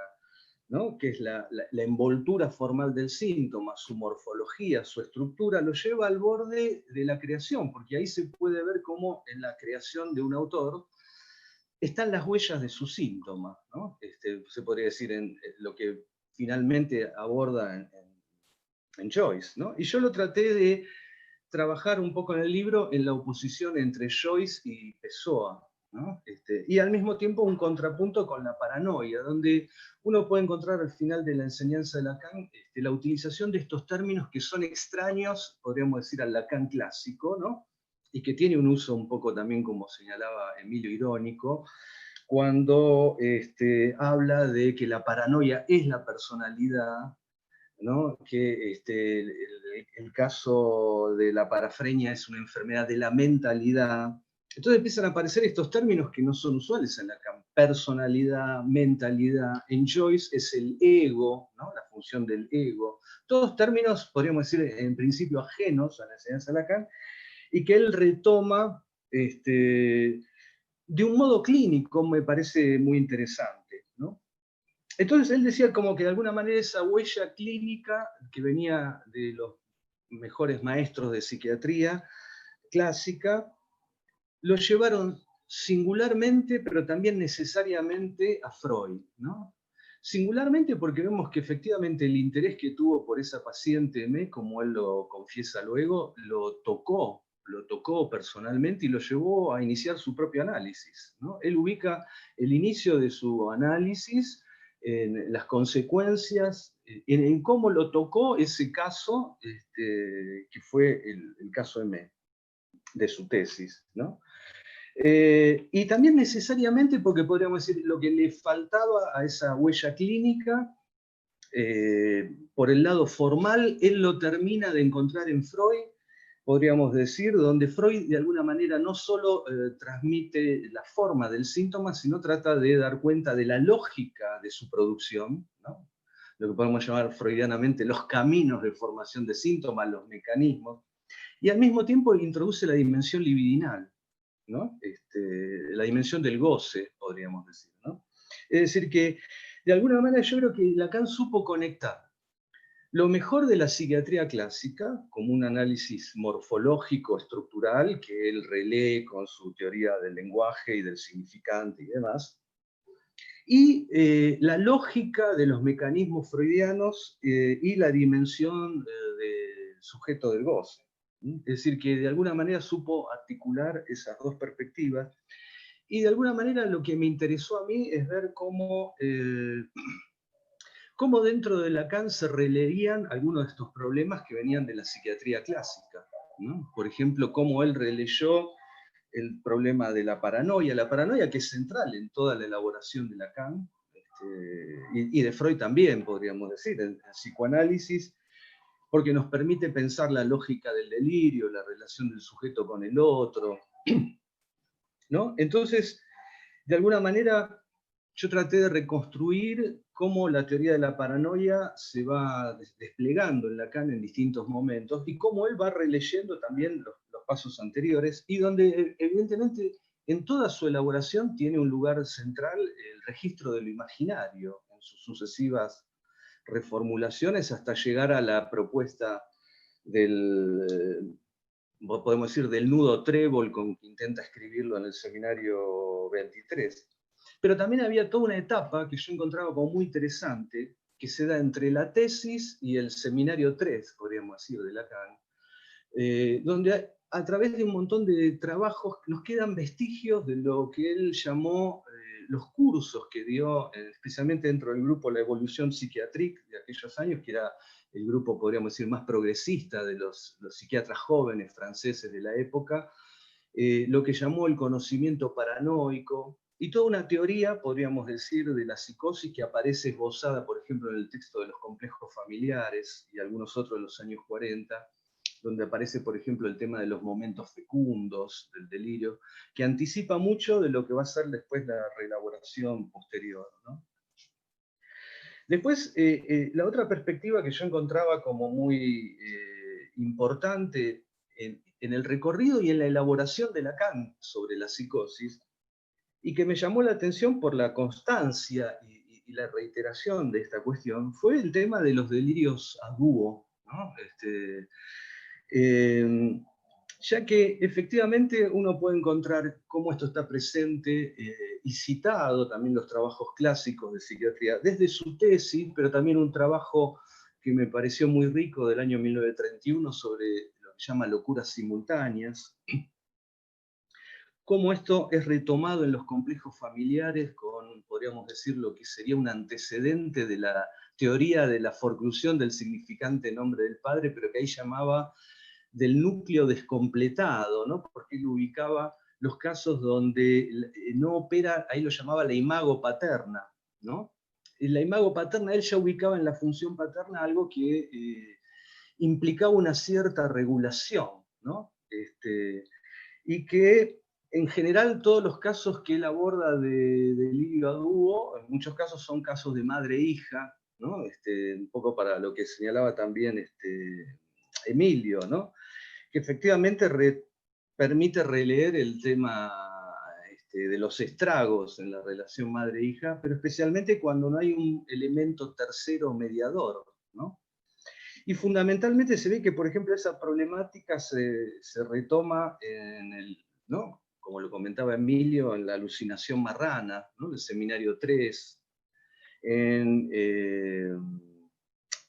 ¿no? Que es la envoltura formal del síntoma, su morfología, su estructura, lo lleva al borde de la creación, porque ahí se puede ver cómo en la creación de un autor están las huellas de su síntoma, ¿no? Se podría decir en lo que finalmente aborda en Joyce, ¿no? Y yo lo traté de trabajar un poco en el libro en la oposición entre Joyce y Pessoa, ¿no? Y al mismo tiempo un contrapunto con la paranoia, donde uno puede encontrar al final de la enseñanza de Lacan la utilización de estos términos que son extraños, podríamos decir, al Lacan clásico, ¿no? Y que tiene un uso un poco también, como señalaba Emilio, irónico, cuando habla de que la paranoia es la personalidad, ¿no? Que el caso de la parafrenia es una enfermedad de la mentalidad. Entonces empiezan a aparecer estos términos que no son usuales en Lacan. Personalidad, mentalidad. En Joyce es el ego, ¿no? La función del ego. Todos términos, podríamos decir, en principio ajenos a la enseñanza de Lacan, y que él retoma de un modo clínico, me parece muy interesante, ¿no? Entonces él decía como que de alguna manera esa huella clínica que venía de los mejores maestros de psiquiatría clásica, lo llevaron singularmente, pero también necesariamente a Freud, ¿no? Singularmente porque vemos que efectivamente el interés que tuvo por esa paciente M, como él lo confiesa luego, lo tocó personalmente y lo llevó a iniciar su propio análisis, ¿no? Él ubica el inicio de su análisis en las consecuencias, en cómo lo tocó ese caso, que fue el caso M, de su tesis, ¿no? Y también necesariamente porque podríamos decir lo que le faltaba a esa huella clínica, por el lado formal, él lo termina de encontrar en Freud, podríamos decir, donde Freud de alguna manera no solo transmite la forma del síntoma, sino trata de dar cuenta de la lógica de su producción, ¿no? Lo que podemos llamar freudianamente los caminos de formación de síntomas, los mecanismos, y al mismo tiempo introduce la dimensión libidinal, ¿no? La dimensión del goce, podríamos decir, ¿no? Es decir, que de alguna manera yo creo que Lacan supo conectar lo mejor de la psiquiatría clásica, como un análisis morfológico, estructural, que él relee con su teoría del lenguaje y del significante y demás, y la lógica de los mecanismos freudianos y la dimensión del sujeto del goce. Es decir, que de alguna manera supo articular esas dos perspectivas. Y de alguna manera lo que me interesó a mí es ver cómo dentro de Lacan se releían algunos de estos problemas que venían de la psiquiatría clásica, ¿no? Por ejemplo, cómo él releyó el problema de la paranoia que es central en toda la elaboración de Lacan, y de Freud también, podríamos decir, el psicoanálisis porque nos permite pensar la lógica del delirio, la relación del sujeto con el otro, ¿no? Entonces, de alguna manera, yo traté de reconstruir cómo la teoría de la paranoia se va desplegando en Lacan en distintos momentos y cómo él va releyendo también los pasos anteriores, y donde evidentemente en toda su elaboración tiene un lugar central el registro de lo imaginario en sus sucesivas reformulaciones hasta llegar a la propuesta del, podemos decir, del nudo trébol con que intenta escribirlo en el seminario 23. Pero también había toda una etapa que yo encontraba como muy interesante, que se da entre la tesis y el seminario 3, podríamos decir, de Lacan, donde a través de un montón de trabajos nos quedan vestigios de lo que él llamó los cursos que dio, especialmente dentro del grupo La Evolución Psiquiatrique de aquellos años, que era el grupo, podríamos decir, más progresista de los psiquiatras jóvenes franceses de la época, lo que llamó el conocimiento paranoico, y toda una teoría, podríamos decir, de la psicosis que aparece esbozada, por ejemplo, en el texto de los complejos familiares y algunos otros de los años 40, donde aparece, por ejemplo, el tema de los momentos fecundos, del delirio, que anticipa mucho de lo que va a ser después la reelaboración posterior, ¿no? Después, la otra perspectiva que yo encontraba como muy importante en el recorrido y en la elaboración de Lacan sobre la psicosis, y que me llamó la atención por la constancia y la reiteración de esta cuestión, fue el tema de los delirios a dúo, ¿no? Ya que efectivamente uno puede encontrar cómo esto está presente y citado también en los trabajos clásicos de psiquiatría, desde su tesis, pero también un trabajo que me pareció muy rico del año 1931 sobre lo que llama locuras simultáneas, cómo esto es retomado en los complejos familiares con, podríamos decir, lo que sería un antecedente de la teoría de la forclusión del significante nombre del padre, pero que ahí llamaba del núcleo descompletado, ¿no? Porque él ubicaba los casos donde no opera, ahí lo llamaba la imago paterna, ¿no? En la imago paterna él ya ubicaba en la función paterna algo que implicaba una cierta regulación, ¿no? Y que en general todos los casos que él aborda de delirio a dúo, en muchos casos son casos de madre-hija, ¿no? Un poco para lo que señalaba también Emilio, ¿no? Que efectivamente permite releer el tema de los estragos en la relación madre-hija, pero especialmente cuando no hay un elemento tercero mediador, ¿no? Y fundamentalmente se ve que, por ejemplo, esa problemática se retoma en el, ¿no? Como lo comentaba Emilio, en la alucinación marrana, ¿no? El seminario 3, en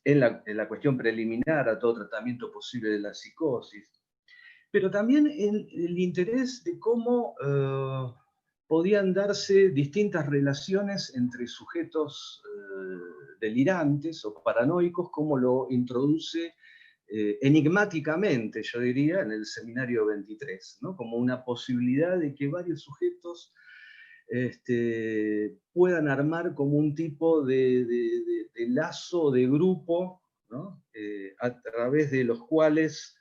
la cuestión preliminar a todo tratamiento posible de la psicosis, pero también en el interés de cómo podían darse distintas relaciones entre sujetos delirantes o paranoicos, como lo introduce enigmáticamente, yo diría, en el seminario 23, ¿no? Como una posibilidad de que varios sujetos puedan armar como un tipo de lazo, de grupo, ¿no? A través de los cuales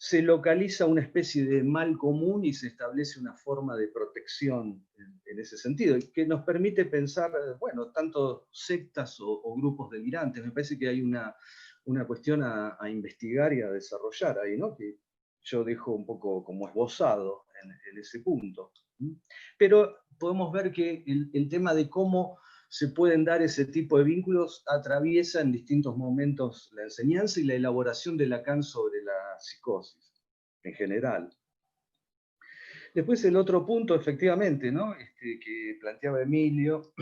se localiza una especie de mal común y se establece una forma de protección en ese sentido, que nos permite pensar, bueno, tanto sectas o grupos delirantes. Me parece que hay una cuestión a investigar y a desarrollar ahí, ¿no? Que yo dejo un poco como esbozado en ese punto. Pero podemos ver que el tema de cómo se pueden dar ese tipo de vínculos atraviesa en distintos momentos la enseñanza y la elaboración de Lacan sobre la psicosis en general. Después el otro punto, efectivamente, ¿no? Que planteaba Emilio,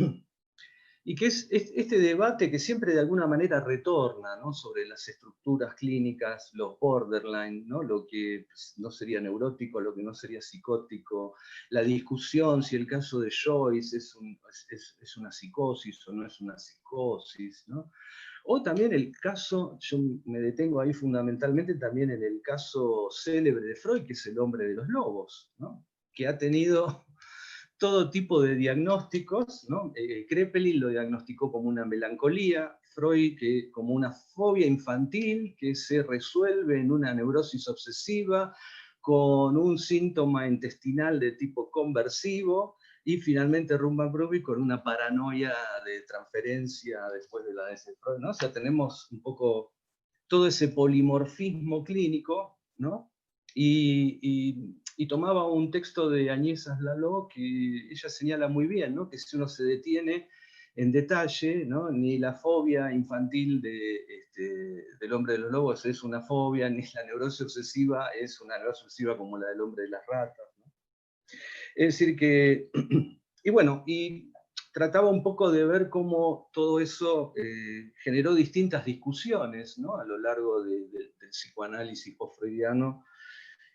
y que es este debate que siempre de alguna manera retorna, ¿no? Sobre las estructuras clínicas, los borderline, ¿no? Lo que no sería neurótico, lo que no sería psicótico, la discusión si el caso de Joyce es una psicosis o no es una psicosis, ¿no? O también el caso, yo me detengo ahí fundamentalmente también en el caso célebre de Freud, que es el hombre de los lobos, ¿no? Que ha tenido todo tipo de diagnósticos, ¿no? Kraepelin lo diagnosticó como una melancolía, Freud como una fobia infantil que se resuelve en una neurosis obsesiva con un síntoma intestinal de tipo conversivo, y finalmente Rumba Bruby con una paranoia de transferencia después de la de Freud, ¿no? O sea, tenemos un poco todo ese polimorfismo clínico, ¿no? Y tomaba un texto de Agnès Laslo que ella señala muy bien, ¿no? Que si uno se detiene en detalle, ¿no? Ni la fobia infantil del hombre de los lobos es una fobia, ni la neurosis obsesiva es una neurosis obsesiva como la del hombre de las ratas, ¿no? Es decir que, y bueno, y trataba un poco de ver cómo todo eso generó distintas discusiones, ¿no? A lo largo del psicoanálisis post-freudiano,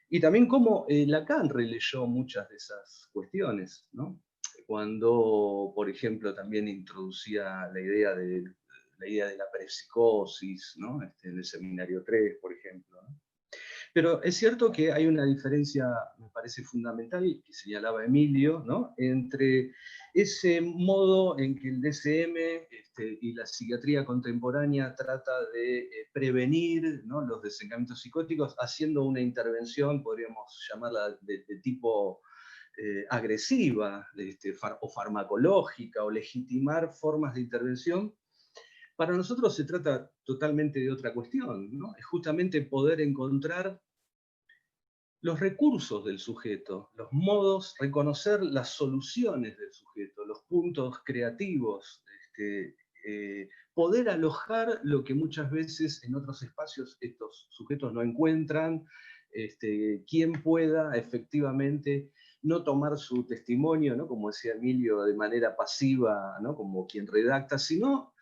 y también cómo Lacan releyó muchas de esas cuestiones, ¿no? Cuando, por ejemplo, también introducía la idea de la peripsicosis, ¿no? En el seminario 3, por ejemplo, ¿no? Pero es cierto que hay una diferencia, me parece fundamental, que señalaba Emilio, ¿no? Entre ese modo en que el DSM y la psiquiatría contemporánea trata de prevenir, ¿no?, los desencadenamientos psicóticos, haciendo una intervención, podríamos llamarla de tipo agresiva, o farmacológica, o legitimar formas de intervención. Para nosotros se trata totalmente de otra cuestión, ¿no? Es justamente poder encontrar los recursos del sujeto, los modos, reconocer las soluciones del sujeto, los puntos creativos, poder alojar lo que muchas veces en otros espacios estos sujetos no encuentran, quien pueda efectivamente no tomar su testimonio, ¿no?, como decía Emilio, de manera pasiva, ¿no?, como quien redacta, sino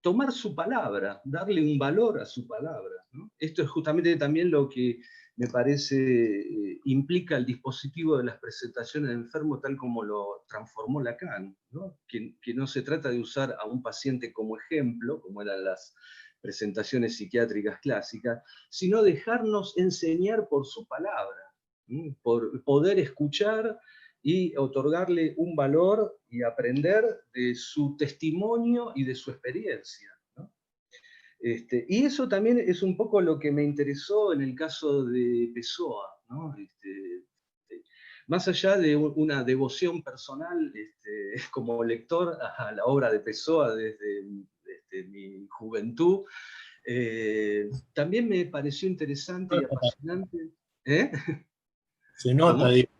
tomar su palabra, darle un valor a su palabra, ¿no? Esto es justamente también lo que me parece implica el dispositivo de las presentaciones de enfermo tal como lo transformó Lacan, ¿no? Que no se trata de usar a un paciente como ejemplo, como eran las presentaciones psiquiátricas clásicas, sino dejarnos enseñar por su palabra, ¿no? Por poder escuchar y otorgarle un valor y aprender de su testimonio y de su experiencia, ¿no? Y eso también es un poco lo que me interesó en el caso de Pessoa, ¿no? Más allá de una devoción personal como lector a la obra de Pessoa desde mi juventud, también me pareció interesante y apasionante. ¿Eh? Se nota, digo.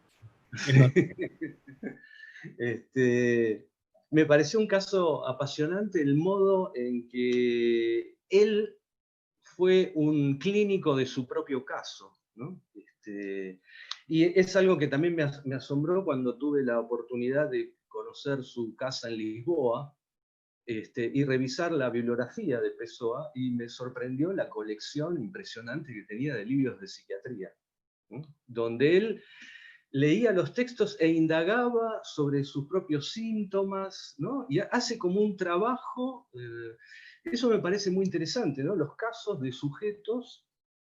Me pareció un caso apasionante el modo en que él fue un clínico de su propio caso, ¿no? Y es algo que también me asombró cuando tuve la oportunidad de conocer su casa en Lisboa y revisar la bibliografía de Pessoa, y me sorprendió la colección impresionante que tenía de libros de psiquiatría, ¿no?, donde él leía los textos e indagaba sobre sus propios síntomas, ¿no? Y hace como un trabajo, eso me parece muy interesante, ¿no? Los casos de sujetos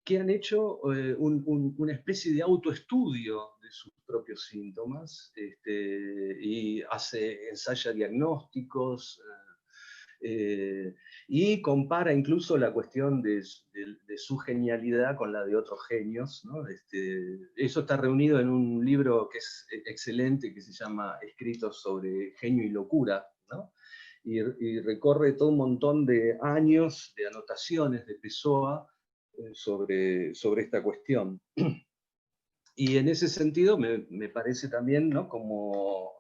que han hecho una especie de autoestudio de sus propios síntomas, y ensaya diagnósticos, y compara incluso la cuestión de su genialidad con la de otros genios, ¿no? Eso está reunido en un libro que es excelente, que se llama Escritos sobre genio y locura, ¿no? Y recorre todo un montón de años de anotaciones de Pessoa sobre esta cuestión. Y en ese sentido me parece también, ¿no?, como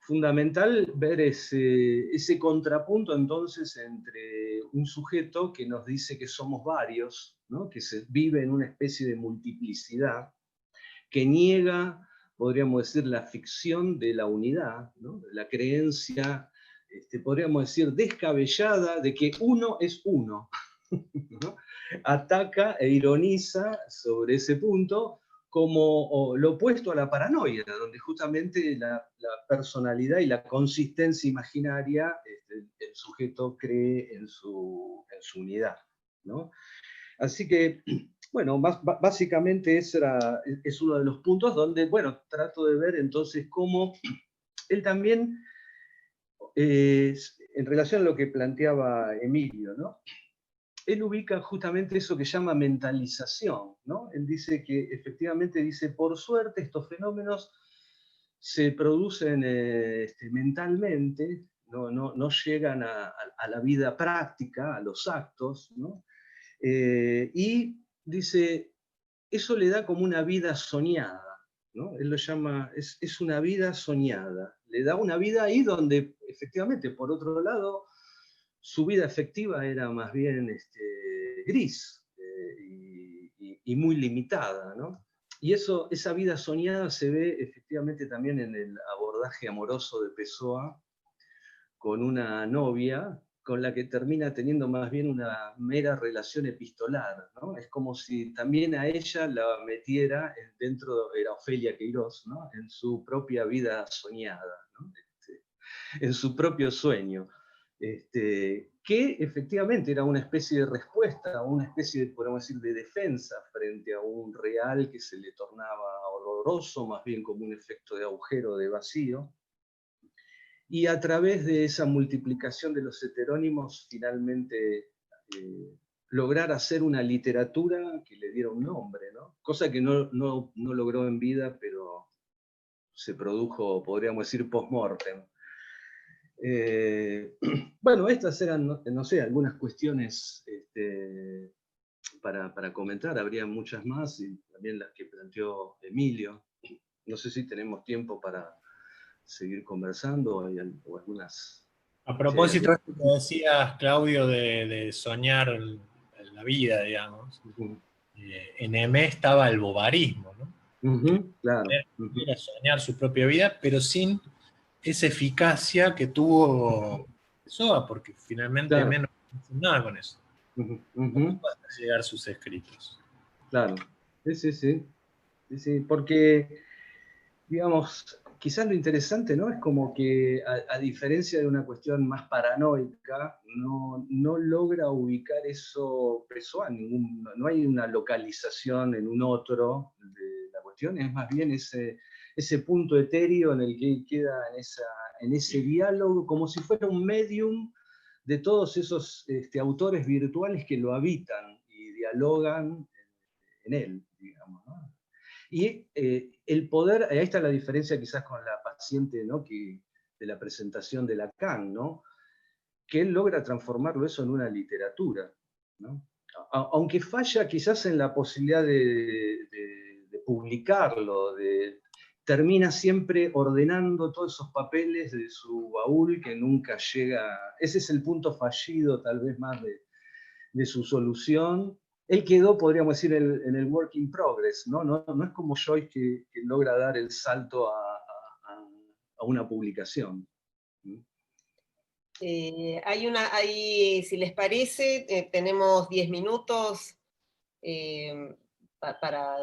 fundamental ver ese contrapunto entonces entre un sujeto que nos dice que somos varios, ¿no?, que se vive en una especie de multiplicidad, que niega, podríamos decir, la ficción de la unidad, ¿no?, la creencia, podríamos decir, descabellada de que uno es uno, ¿no? Ataca e ironiza sobre ese punto como lo opuesto a la paranoia, donde justamente la personalidad y la consistencia imaginaria, el sujeto cree en su unidad, ¿no? Así que, bueno, básicamente ese es uno de los puntos donde, bueno, trato de ver entonces cómo él también en relación a lo que planteaba Emilio, ¿no? Él ubica justamente eso que llama mentalización, ¿no? Él dice que efectivamente, dice, por suerte estos fenómenos se producen mentalmente, no llegan a la vida práctica, a los actos, ¿no? Y dice, eso le da como una vida soñada, ¿no? Él lo llama, es una vida soñada, le da una vida ahí donde efectivamente, por otro lado, su vida efectiva era más bien gris y muy limitada, ¿no? Y esa vida soñada se ve efectivamente también en el abordaje amoroso de Pessoa con una novia con la que termina teniendo más bien una mera relación epistolar, ¿no? Es como si también a ella la metiera dentro, era Ofelia Queiroz, ¿no? En su propia vida soñada, ¿no? En su propio sueño. Que efectivamente era una especie de respuesta, una especie de, podemos decir, de defensa frente a un real que se le tornaba horroroso, más bien como un efecto de agujero, de vacío, y a través de esa multiplicación de los heterónimos, finalmente lograr hacer una literatura que le diera un nombre, ¿no? Cosa que no logró en vida, pero se produjo, podríamos decir, post-mortem. Bueno, estas eran, no sé, algunas cuestiones para comentar, habría muchas más, y también las que planteó Emilio. No sé si tenemos tiempo para seguir conversando, o algunas... A propósito de lo que decías, Claudio, de soñar la vida, digamos, en Aimé estaba el bovarismo, ¿no? Claro. Era soñar su propia vida, pero sin esa eficacia que tuvo Pessoa, porque finalmente Claro. menos nada con eso. ¿Cómo vas a llegar sus escritos? Claro, sí, porque, digamos, quizás lo interesante, ¿no? Es como que, a diferencia de una cuestión más paranoica, no logra ubicar eso Pessoa, no hay una localización en un otro de la cuestión, es más bien ese punto etéreo en el que queda en ese diálogo, como si fuera un medium de todos esos autores virtuales que lo habitan y dialogan en él, digamos, ¿no? Y el poder, ahí está la diferencia quizás con la paciente, ¿no? De la presentación de Lacan, ¿no? Que él logra transformarlo eso en una literatura, ¿no? Aunque falla quizás en la posibilidad de publicarlo, termina siempre ordenando todos esos papeles de su baúl que nunca llega, ese es el punto fallido tal vez más de su solución. Él quedó, podríamos decir, en el work in progress, ¿no? No es como Joyce que logra dar el salto a una publicación. Si les parece, tenemos 10 minutos para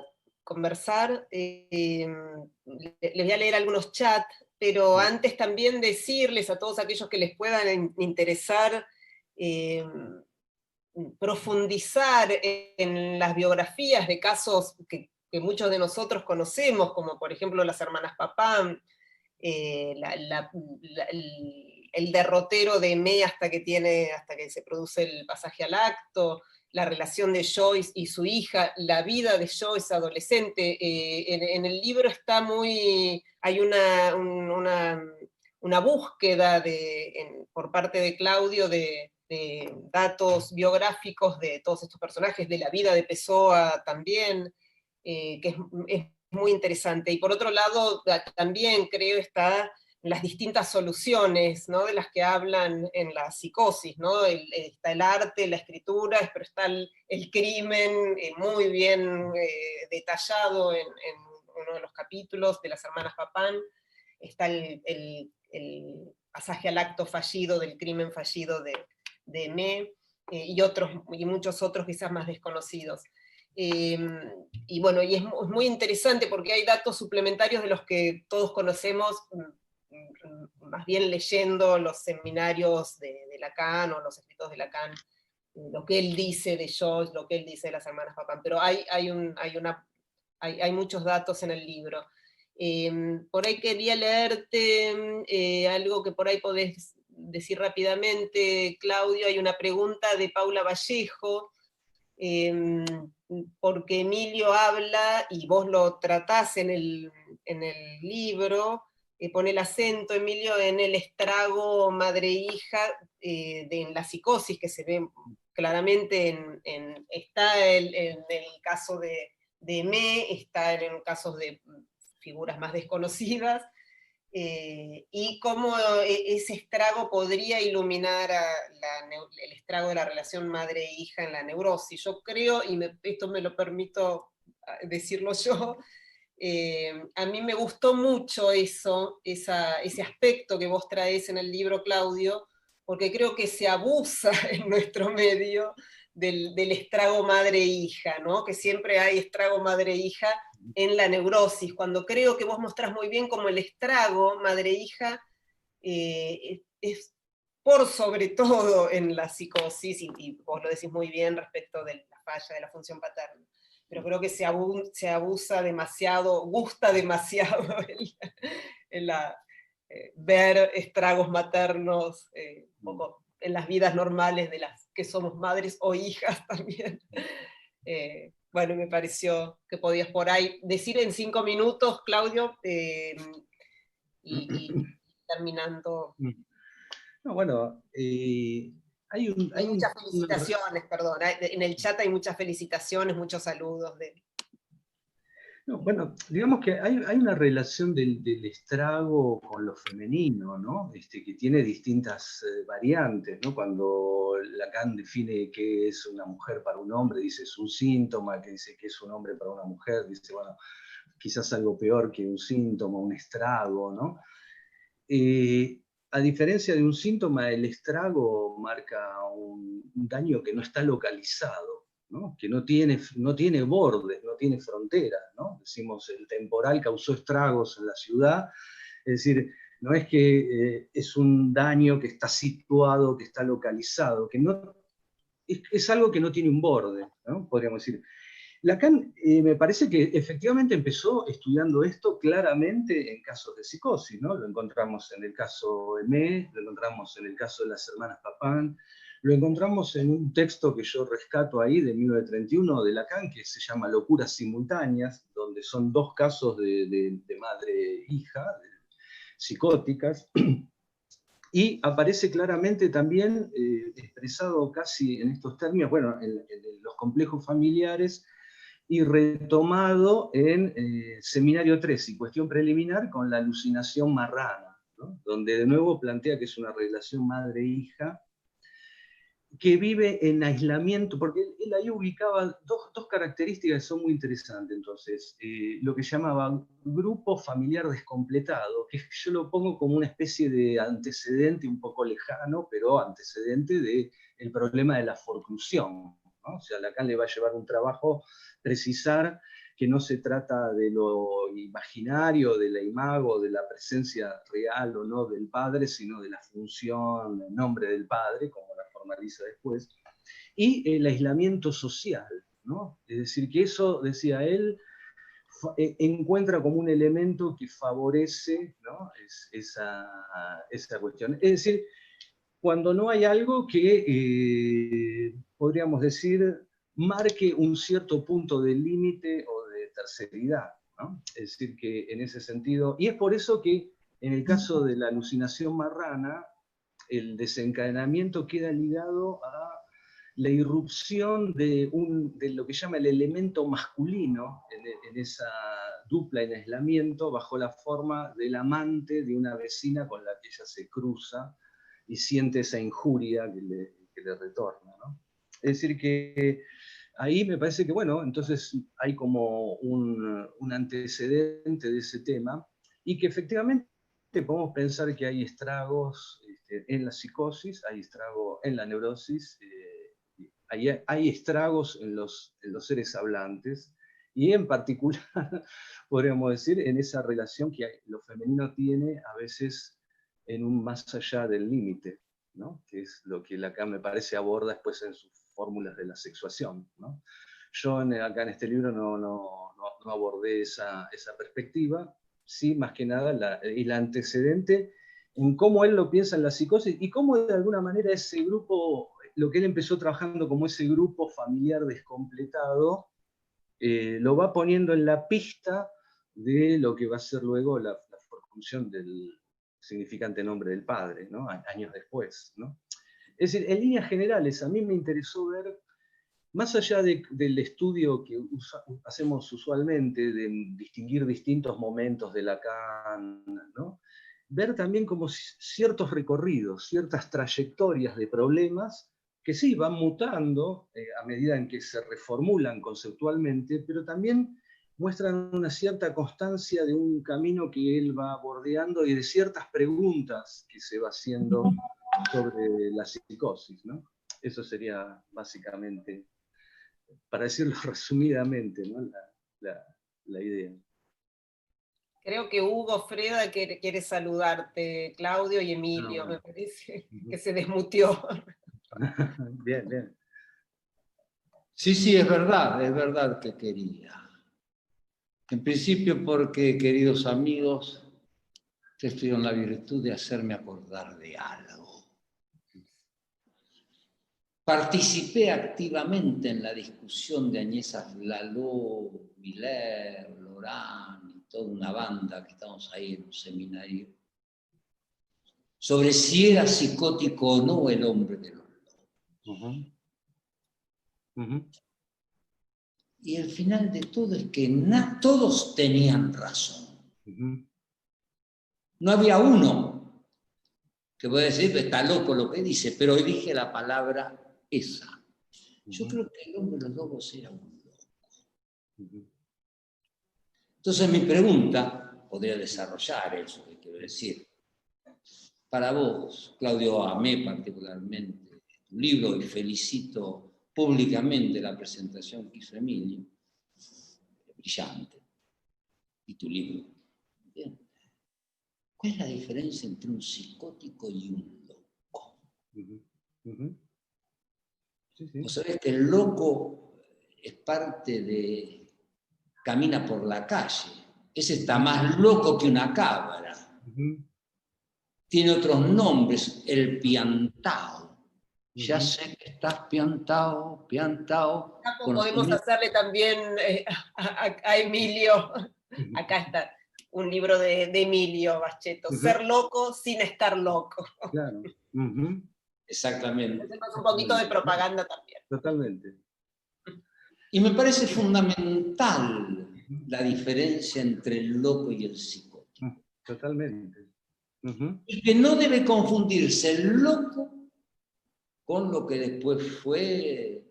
conversar. Les voy a leer algunos chats, pero antes también decirles a todos aquellos que les puedan interesar profundizar en las biografías de casos que muchos de nosotros conocemos, como por ejemplo las hermanas Papin, el derrotero de Aimé hasta que se produce el pasaje al acto, la relación de Joyce y su hija, la vida de Joyce adolescente. En el libro está hay una búsqueda por parte de Claudio de datos biográficos de todos estos personajes, de la vida de Pessoa también, que es muy interesante. Y por otro lado, también creo está las distintas soluciones, ¿no? De las que hablan en la psicosis, ¿no? Está el arte, la escritura, pero está el crimen muy bien detallado en uno de los capítulos de las hermanas Papin. Está el pasaje al acto fallido del crimen fallido de Aimé, y muchos otros quizás más desconocidos. Y bueno, y es muy interesante porque hay datos suplementarios de los que todos conocemos, más bien leyendo los seminarios de Lacan o los escritos de Lacan, lo que él dice de Joyce, lo que él dice de las hermanas Papin, pero hay muchos datos en el libro. Por ahí quería leerte algo que por ahí podés decir rápidamente, Claudio, hay una pregunta de Paula Vallejo, porque Emilio habla, y vos lo tratás en el libro, pone el acento, Emilio, en el estrago madre-hija, en la psicosis, que se ve claramente está en el caso de Me, está en casos de figuras más desconocidas, y cómo ese estrago podría iluminar el estrago de la relación madre-hija en la neurosis. Yo creo, y esto me lo permito decirlo yo, a mí me gustó mucho ese aspecto que vos traes en el libro, Claudio, porque creo que se abusa en nuestro medio del estrago madre-hija, ¿no? Que siempre hay estrago madre-hija en la neurosis, cuando creo que vos mostrás muy bien cómo el estrago madre-hija es por sobre todo en la psicosis, y vos lo decís muy bien respecto de la falla de la función paterna. Pero creo que se abusa demasiado, gusta demasiado ver estragos maternos un poco en las vidas normales de las que somos madres o hijas también. Bueno, me pareció que podías por ahí decir en 5 minutos, Claudio, y terminando. No, bueno, hay muchas felicitaciones, perdón. En el chat hay muchas felicitaciones, muchos saludos. No, bueno, digamos que hay una relación del estrago con lo femenino, ¿no? Que tiene distintas variantes, ¿no? Cuando Lacan define qué es una mujer para un hombre, dice es un síntoma, que dice que es un hombre para una mujer, dice, bueno, quizás algo peor que un síntoma, un estrago, ¿no? A diferencia de un síntoma, el estrago marca un daño que no está localizado, ¿no? Que no tiene bordes, no tiene fronteras, ¿no? Decimos, el temporal causó estragos en la ciudad, es decir, no es que es un daño que está situado, que está localizado, que no, es algo que no tiene un borde, ¿no? Podríamos decir. Lacan me parece que efectivamente empezó estudiando esto claramente en casos de psicosis, ¿no? Lo encontramos en el caso de Me, lo encontramos en el caso de las hermanas Papin, lo encontramos en un texto que yo rescato ahí de 1931 de Lacan, que se llama Locuras simultáneas, donde son 2 casos de madre-hija, psicóticas, y aparece claramente también expresado casi en estos términos, bueno, en los complejos familiares, y retomado en Seminario 3 y Cuestión Preliminar con la alucinación marrana, ¿no? Donde de nuevo plantea que es una relación madre-hija que vive en aislamiento, porque él ahí ubicaba dos características que son muy interesantes. Entonces, lo que llamaba grupo familiar descompletado, que yo lo pongo como una especie de antecedente un poco lejano, pero antecedente del problema de la forclusión, ¿no? O sea, Lacan le va a llevar un trabajo precisar que no se trata de lo imaginario, de la imago, de la presencia real o no del padre, sino de la función, el nombre del padre, como la formaliza después, y el aislamiento social, ¿no? Es decir, que eso, decía él, encuentra como un elemento que favorece, ¿no? esa cuestión. Es decir, cuando no hay algo que, podríamos decir, marque un cierto punto de límite o de terceridad, ¿no? Es decir, que en ese sentido, y es por eso que en el caso de la alucinación marrana, el desencadenamiento queda ligado a la irrupción de lo que llama el elemento masculino en esa dupla en aislamiento bajo la forma del amante de una vecina con la que ella se cruza y siente esa injuria que le retorna, ¿no? Es decir, que ahí me parece que, bueno, entonces hay como un antecedente de ese tema y que efectivamente podemos pensar que hay estragos en la psicosis, hay estragos en la neurosis, hay estragos en los seres hablantes, y en particular, podríamos decir, en esa relación que lo femenino tiene a veces en un más allá del límite, ¿no? Que es lo que Lacan me parece aborda después en sus fórmulas de la sexuación, ¿no? Yo acá en este libro no abordé esa perspectiva, sí, más que nada el antecedente en cómo él lo piensa en la psicosis y cómo de alguna manera ese grupo, lo que él empezó trabajando como ese grupo familiar descompletado, lo va poniendo en la pista de lo que va a ser luego la función del significante nombre del padre, ¿no? Años después, ¿no? Es decir, en líneas generales, a mí me interesó ver, más allá del estudio que hacemos usualmente, de distinguir distintos momentos de Lacan, ¿no? Ver también como ciertos recorridos, ciertas trayectorias de problemas que sí van mutando a medida en que se reformulan conceptualmente, pero también muestran una cierta constancia de un camino que él va bordeando y de ciertas preguntas que se va haciendo sobre la psicosis, ¿no? Eso sería básicamente, para decirlo resumidamente, ¿no? la idea. Creo que Hugo Freda quiere saludarte, Claudio y Emilio, No. me parece que se desmutió. Bien, bien. Sí, es verdad que quería. En principio porque, queridos amigos, ustedes tuvieron la virtud de hacerme acordar de algo. Participé activamente en la discusión de Agnès Aflalo, Miller, Lorán y toda una banda que estamos ahí en un seminario sobre si era psicótico o no el hombre de los lobos. Y el final de todo es que todos tenían razón. No había uno que puede decir que está loco lo que dice, pero elige la palabra esa. Yo creo que el hombre de los lobos era un loco. Entonces mi pregunta, podría desarrollar eso que quiero decir. Para vos, Claudio, amé particularmente tu libro y felicito públicamente la presentación que hizo Emilio. Brillante. Y tu libro. Bien. ¿Cuál es la diferencia entre un psicótico y un loco? Sí. Vos sabés que el loco es parte de... camina por la calle. Ese está más loco que una cabra. Tiene otros nombres, el piantao. Ya sé que estás piantao. Podemos hacerle también a Emilio, acá está un libro de Emilio Bacheto, Ser loco sin estar loco. Claro. Exactamente. Hacemos un poquito de propaganda también. Totalmente. Y me parece fundamental la diferencia entre el loco y el psicótico. Totalmente. Y que no debe confundirse el loco con lo que después fue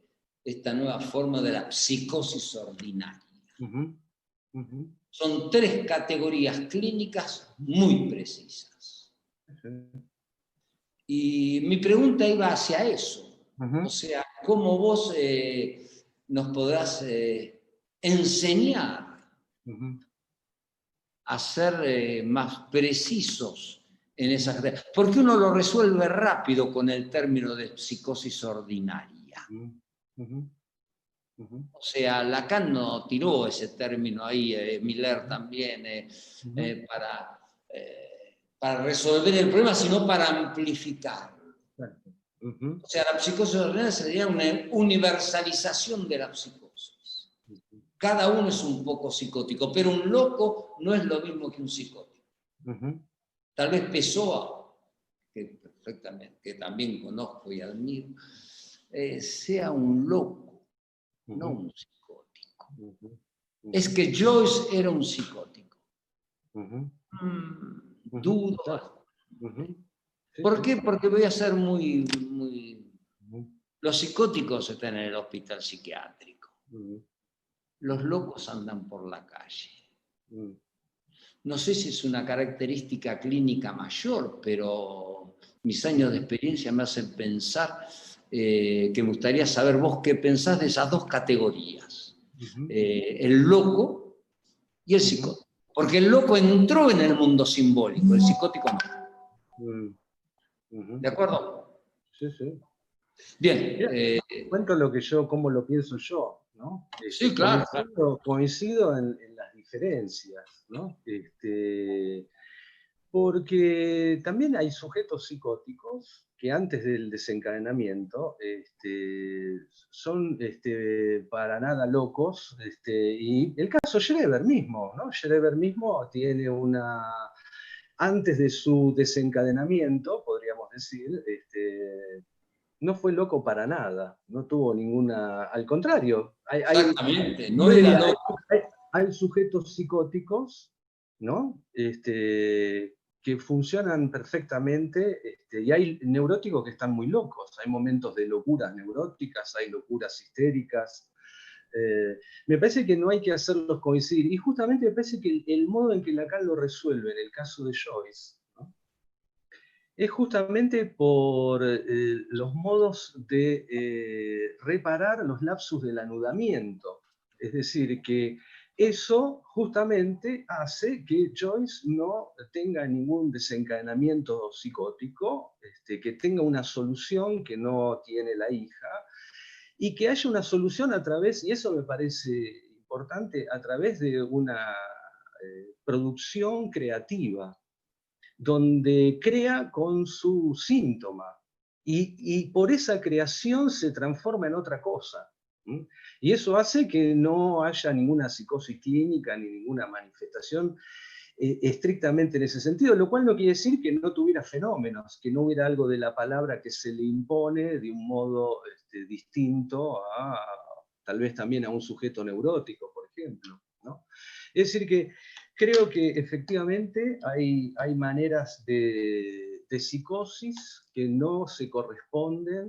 esta nueva forma de la psicosis ordinaria. Son 3 categorías clínicas muy precisas. Y mi pregunta iba hacia eso. O sea, ¿cómo vos nos podrás enseñar a ser más precisos en esas categorías? Porque uno lo resuelve rápido con el término de psicosis ordinaria. O sea, Lacan no tiró ese término ahí, Miller también, para resolver el problema, sino para amplificarlo. O sea, la psicosis ordinaria sería una universalización de la psicosis. Cada uno es un poco psicótico, pero un loco no es lo mismo que un psicótico. Tal vez Pessoa, que también conozco y admiro, sea un loco, no un psicótico. Es que Joyce era un psicótico. Dudo. ¿Por qué? Porque voy a ser muy... Los psicóticos están en el hospital psiquiátrico. Los locos andan por la calle. No sé si es una característica clínica mayor, pero mis años de experiencia me hacen pensar que me gustaría saber vos qué pensás de esas 2 categorías. El loco y el psicótico. Porque el loco entró en el mundo simbólico, el psicótico no. ¿De acuerdo? Sí. Bien. Cuento cómo lo pienso yo, ¿no? Sí, claro. Coincido en las diferencias, ¿no? Porque también hay sujetos psicóticos que antes del desencadenamiento son para nada locos, y el caso Schreber mismo, ¿no? Schreber mismo tiene antes de su desencadenamiento, podríamos decir, no fue loco para nada, no tuvo ninguna, al contrario, Exactamente, no era loco. hay sujetos psicóticos, ¿no? Que funcionan perfectamente, y hay neuróticos que están muy locos, hay momentos de locuras neuróticas, hay locuras histéricas. Me parece que no hay que hacerlos coincidir, y justamente me parece que el modo en que Lacan lo resuelve en el caso de Joyce, ¿no? Es justamente por los modos de reparar los lapsus del anudamiento. Es decir, que eso justamente hace que Joyce no tenga ningún desencadenamiento psicótico, que tenga una solución que no tiene la hija, y que haya una solución a través, y eso me parece importante, a través de una producción creativa, donde crea con su síntoma, y por esa creación se transforma en otra cosa. Y eso hace que no haya ninguna psicosis clínica ni ninguna manifestación estrictamente en ese sentido, lo cual no quiere decir que no tuviera fenómenos, que no hubiera algo de la palabra que se le impone de un modo distinto a tal vez también a un sujeto neurótico, por ejemplo, ¿no? Es decir que creo que efectivamente hay maneras de psicosis que no se corresponden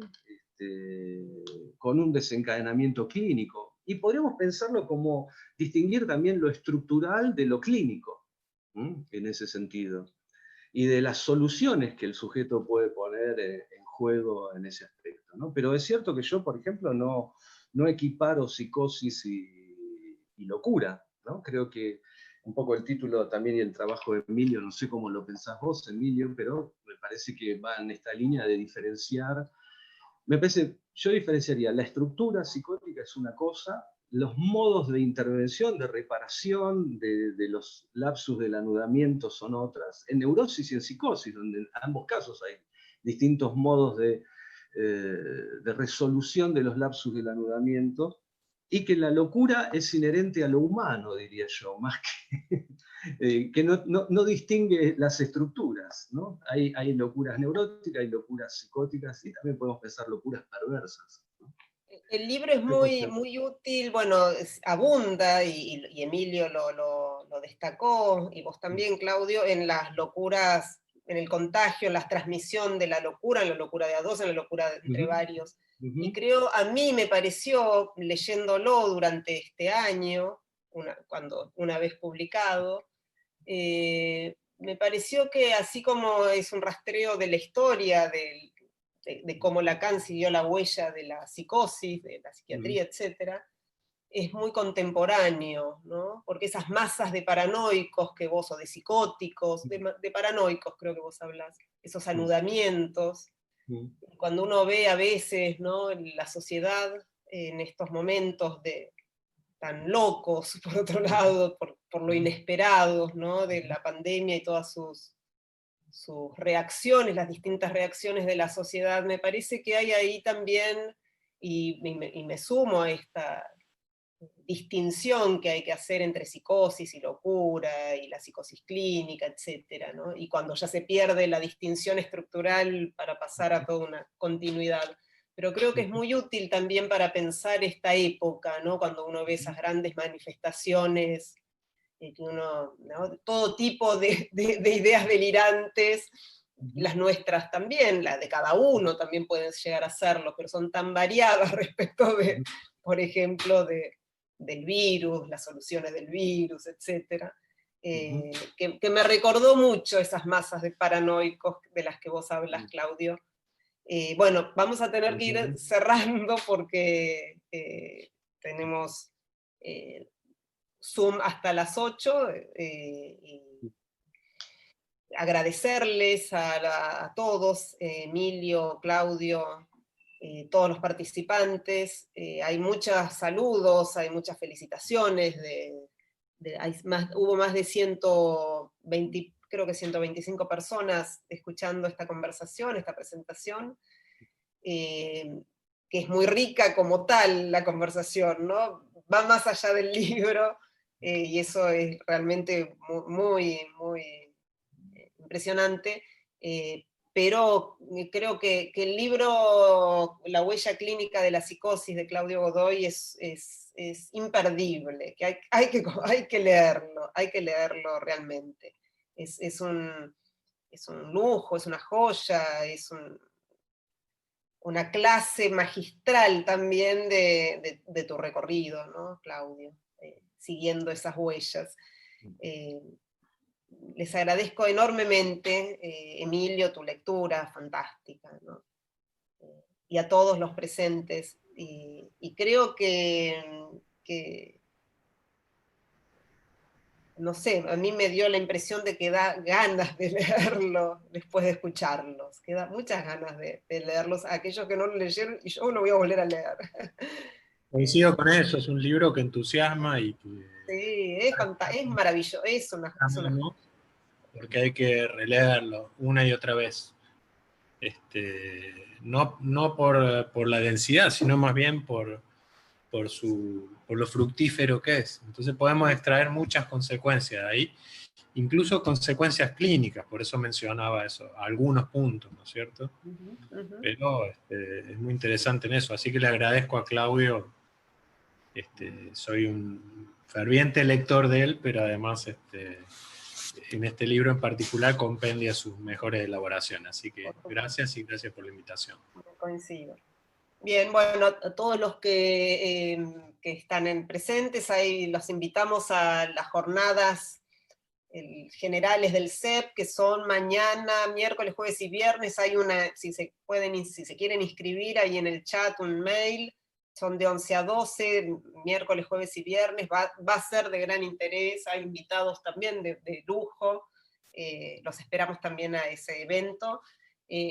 con un desencadenamiento clínico. Y podríamos pensarlo como distinguir también lo estructural de lo clínico, en ese sentido, y de las soluciones que el sujeto puede poner en juego en ese aspecto, ¿no? Pero es cierto que yo, por ejemplo, no equiparo psicosis y locura, ¿no? Creo que un poco el título también y el trabajo de Emilio, no sé cómo lo pensás vos, Emilio, pero me parece que va en esta línea de diferenciar. Yo diferenciaría, la estructura psicótica es una cosa, los modos de intervención, de reparación de los lapsus del anudamiento son otras. En neurosis y en psicosis, donde en ambos casos hay distintos modos de resolución de los lapsus del anudamiento, y que la locura es inherente a lo humano, diría yo, más que no distingue las estructuras, ¿no? Hay locuras neuróticas, hay locuras psicóticas, y también podemos pensar locuras perversas, ¿no? El libro es muy útil, bueno, abunda, y Emilio lo destacó, y vos también, Claudio, en las locuras, en el contagio, en la transmisión de la locura, en la locura de a dos, en la locura entre varios. Y creo, a mí me pareció, leyéndolo durante este año, una vez publicado, me pareció que así como es un rastreo de la historia, de cómo Lacan siguió la huella de la psicosis, de la psiquiatría, etc., es muy contemporáneo, ¿no? Porque esas masas de paranoicos que vos, o de psicóticos, de paranoicos creo que vos hablás, esos anudamientos, cuando uno ve a veces, ¿no?, la sociedad en estos momentos tan locos, por otro lado, por lo inesperados, ¿no?, de la pandemia y todas sus reacciones, las distintas reacciones de la sociedad, me parece que hay ahí también, y me sumo a esta distinción que hay que hacer entre psicosis y locura, y la psicosis clínica, etcétera, ¿no? Y cuando ya se pierde la distinción estructural para pasar a toda una continuidad. Pero creo que es muy útil también para pensar esta época, ¿no? Cuando uno ve esas grandes manifestaciones, que uno, ¿no?, todo tipo de ideas delirantes, las nuestras también, las de cada uno también pueden llegar a serlo, pero son tan variadas respecto de, por ejemplo, del virus, las soluciones del virus, etc., que me recordó mucho esas masas de paranoicos de las que vos hablas, Claudio. Bueno, vamos a tener que ir cerrando porque tenemos Zoom hasta las 8, y agradecerles a todos, Emilio, Claudio, todos los participantes. Hay muchos saludos, hay muchas felicitaciones, hubo más de 120 creo que 125 personas escuchando esta conversación, esta presentación, que es muy rica como tal la conversación, ¿no? Va más allá del libro, y eso es realmente muy, muy impresionante, pero creo que el libro La huella clínica de la psicosis de Claudio Godoy es imperdible, que hay que leerlo realmente. Es un lujo, es una joya, es una clase magistral también de tu recorrido, ¿no, Claudio? Siguiendo esas huellas. Les agradezco enormemente, Emilio, tu lectura fantástica, ¿no? Y a todos los presentes. Y creo que, no sé, a mí me dio la impresión de que da ganas de leerlo después de escucharlos, que da muchas ganas de leerlos a aquellos que no lo leyeron, y yo lo voy a volver a leer. Coincido con eso, es un libro que entusiasma y que... Sí, es maravilloso, es una porque hay que releerlo una y otra vez. No por la densidad, sino más bien por lo fructífero que es. Entonces podemos extraer muchas consecuencias de ahí, incluso consecuencias clínicas, por eso mencionaba eso, algunos puntos, ¿no es cierto? Pero es muy interesante en eso, así que le agradezco a Claudio, soy un ferviente lector de él, pero además en este libro en particular compendia sus mejores elaboraciones, así que gracias y gracias por la invitación. Coincido. Bien, bueno, a todos los que están presentes, ahí los invitamos a las jornadas generales del CEP, que son mañana, miércoles, jueves y viernes. Hay una, si se quieren inscribir, ahí en el chat un mail, son de 11 a 12, miércoles, jueves y viernes, va a ser de gran interés, hay invitados también de lujo, los esperamos también a ese evento.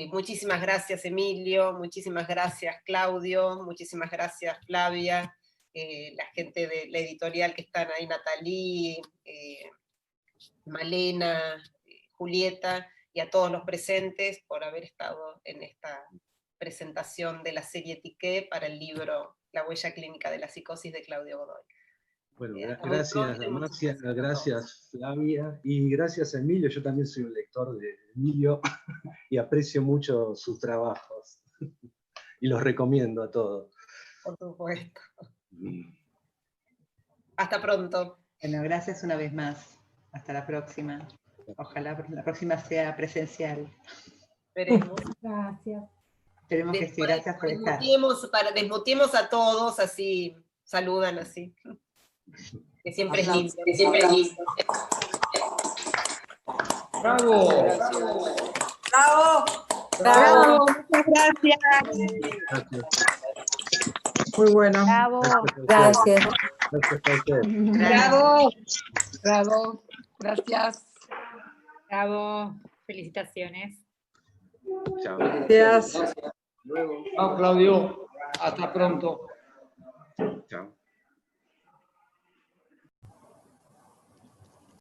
Muchísimas gracias, Emilio, muchísimas gracias, Claudio, muchísimas gracias, Flavia, la gente de la editorial que están ahí, Natalie, Malena, Julieta, y a todos los presentes por haber estado en esta presentación de la serie Tiqué para el libro La huella clínica de la psicosis de Claudio Godoy. Bueno, gracias Damasia, gracias Flavia, y gracias a Emilio. Yo también soy un lector de Emilio y aprecio mucho sus trabajos y los recomiendo a todos. Por supuesto. Hasta pronto. Bueno, gracias una vez más. Hasta la próxima. Ojalá la próxima sea presencial. Esperemos. Gracias. Esperemos que sí, gracias por estar. Desmutiemos a todos, así saludan así. Que siempre es lindo. ¡Bravo! ¡Bravo! ¡Bravo! Muchas gracias. Muy bueno. Bravo. Gracias. Bravo. Bravo. Gracias. Bravo. Felicitaciones. Chao. Gracias. Chao, Claudio. Hasta pronto.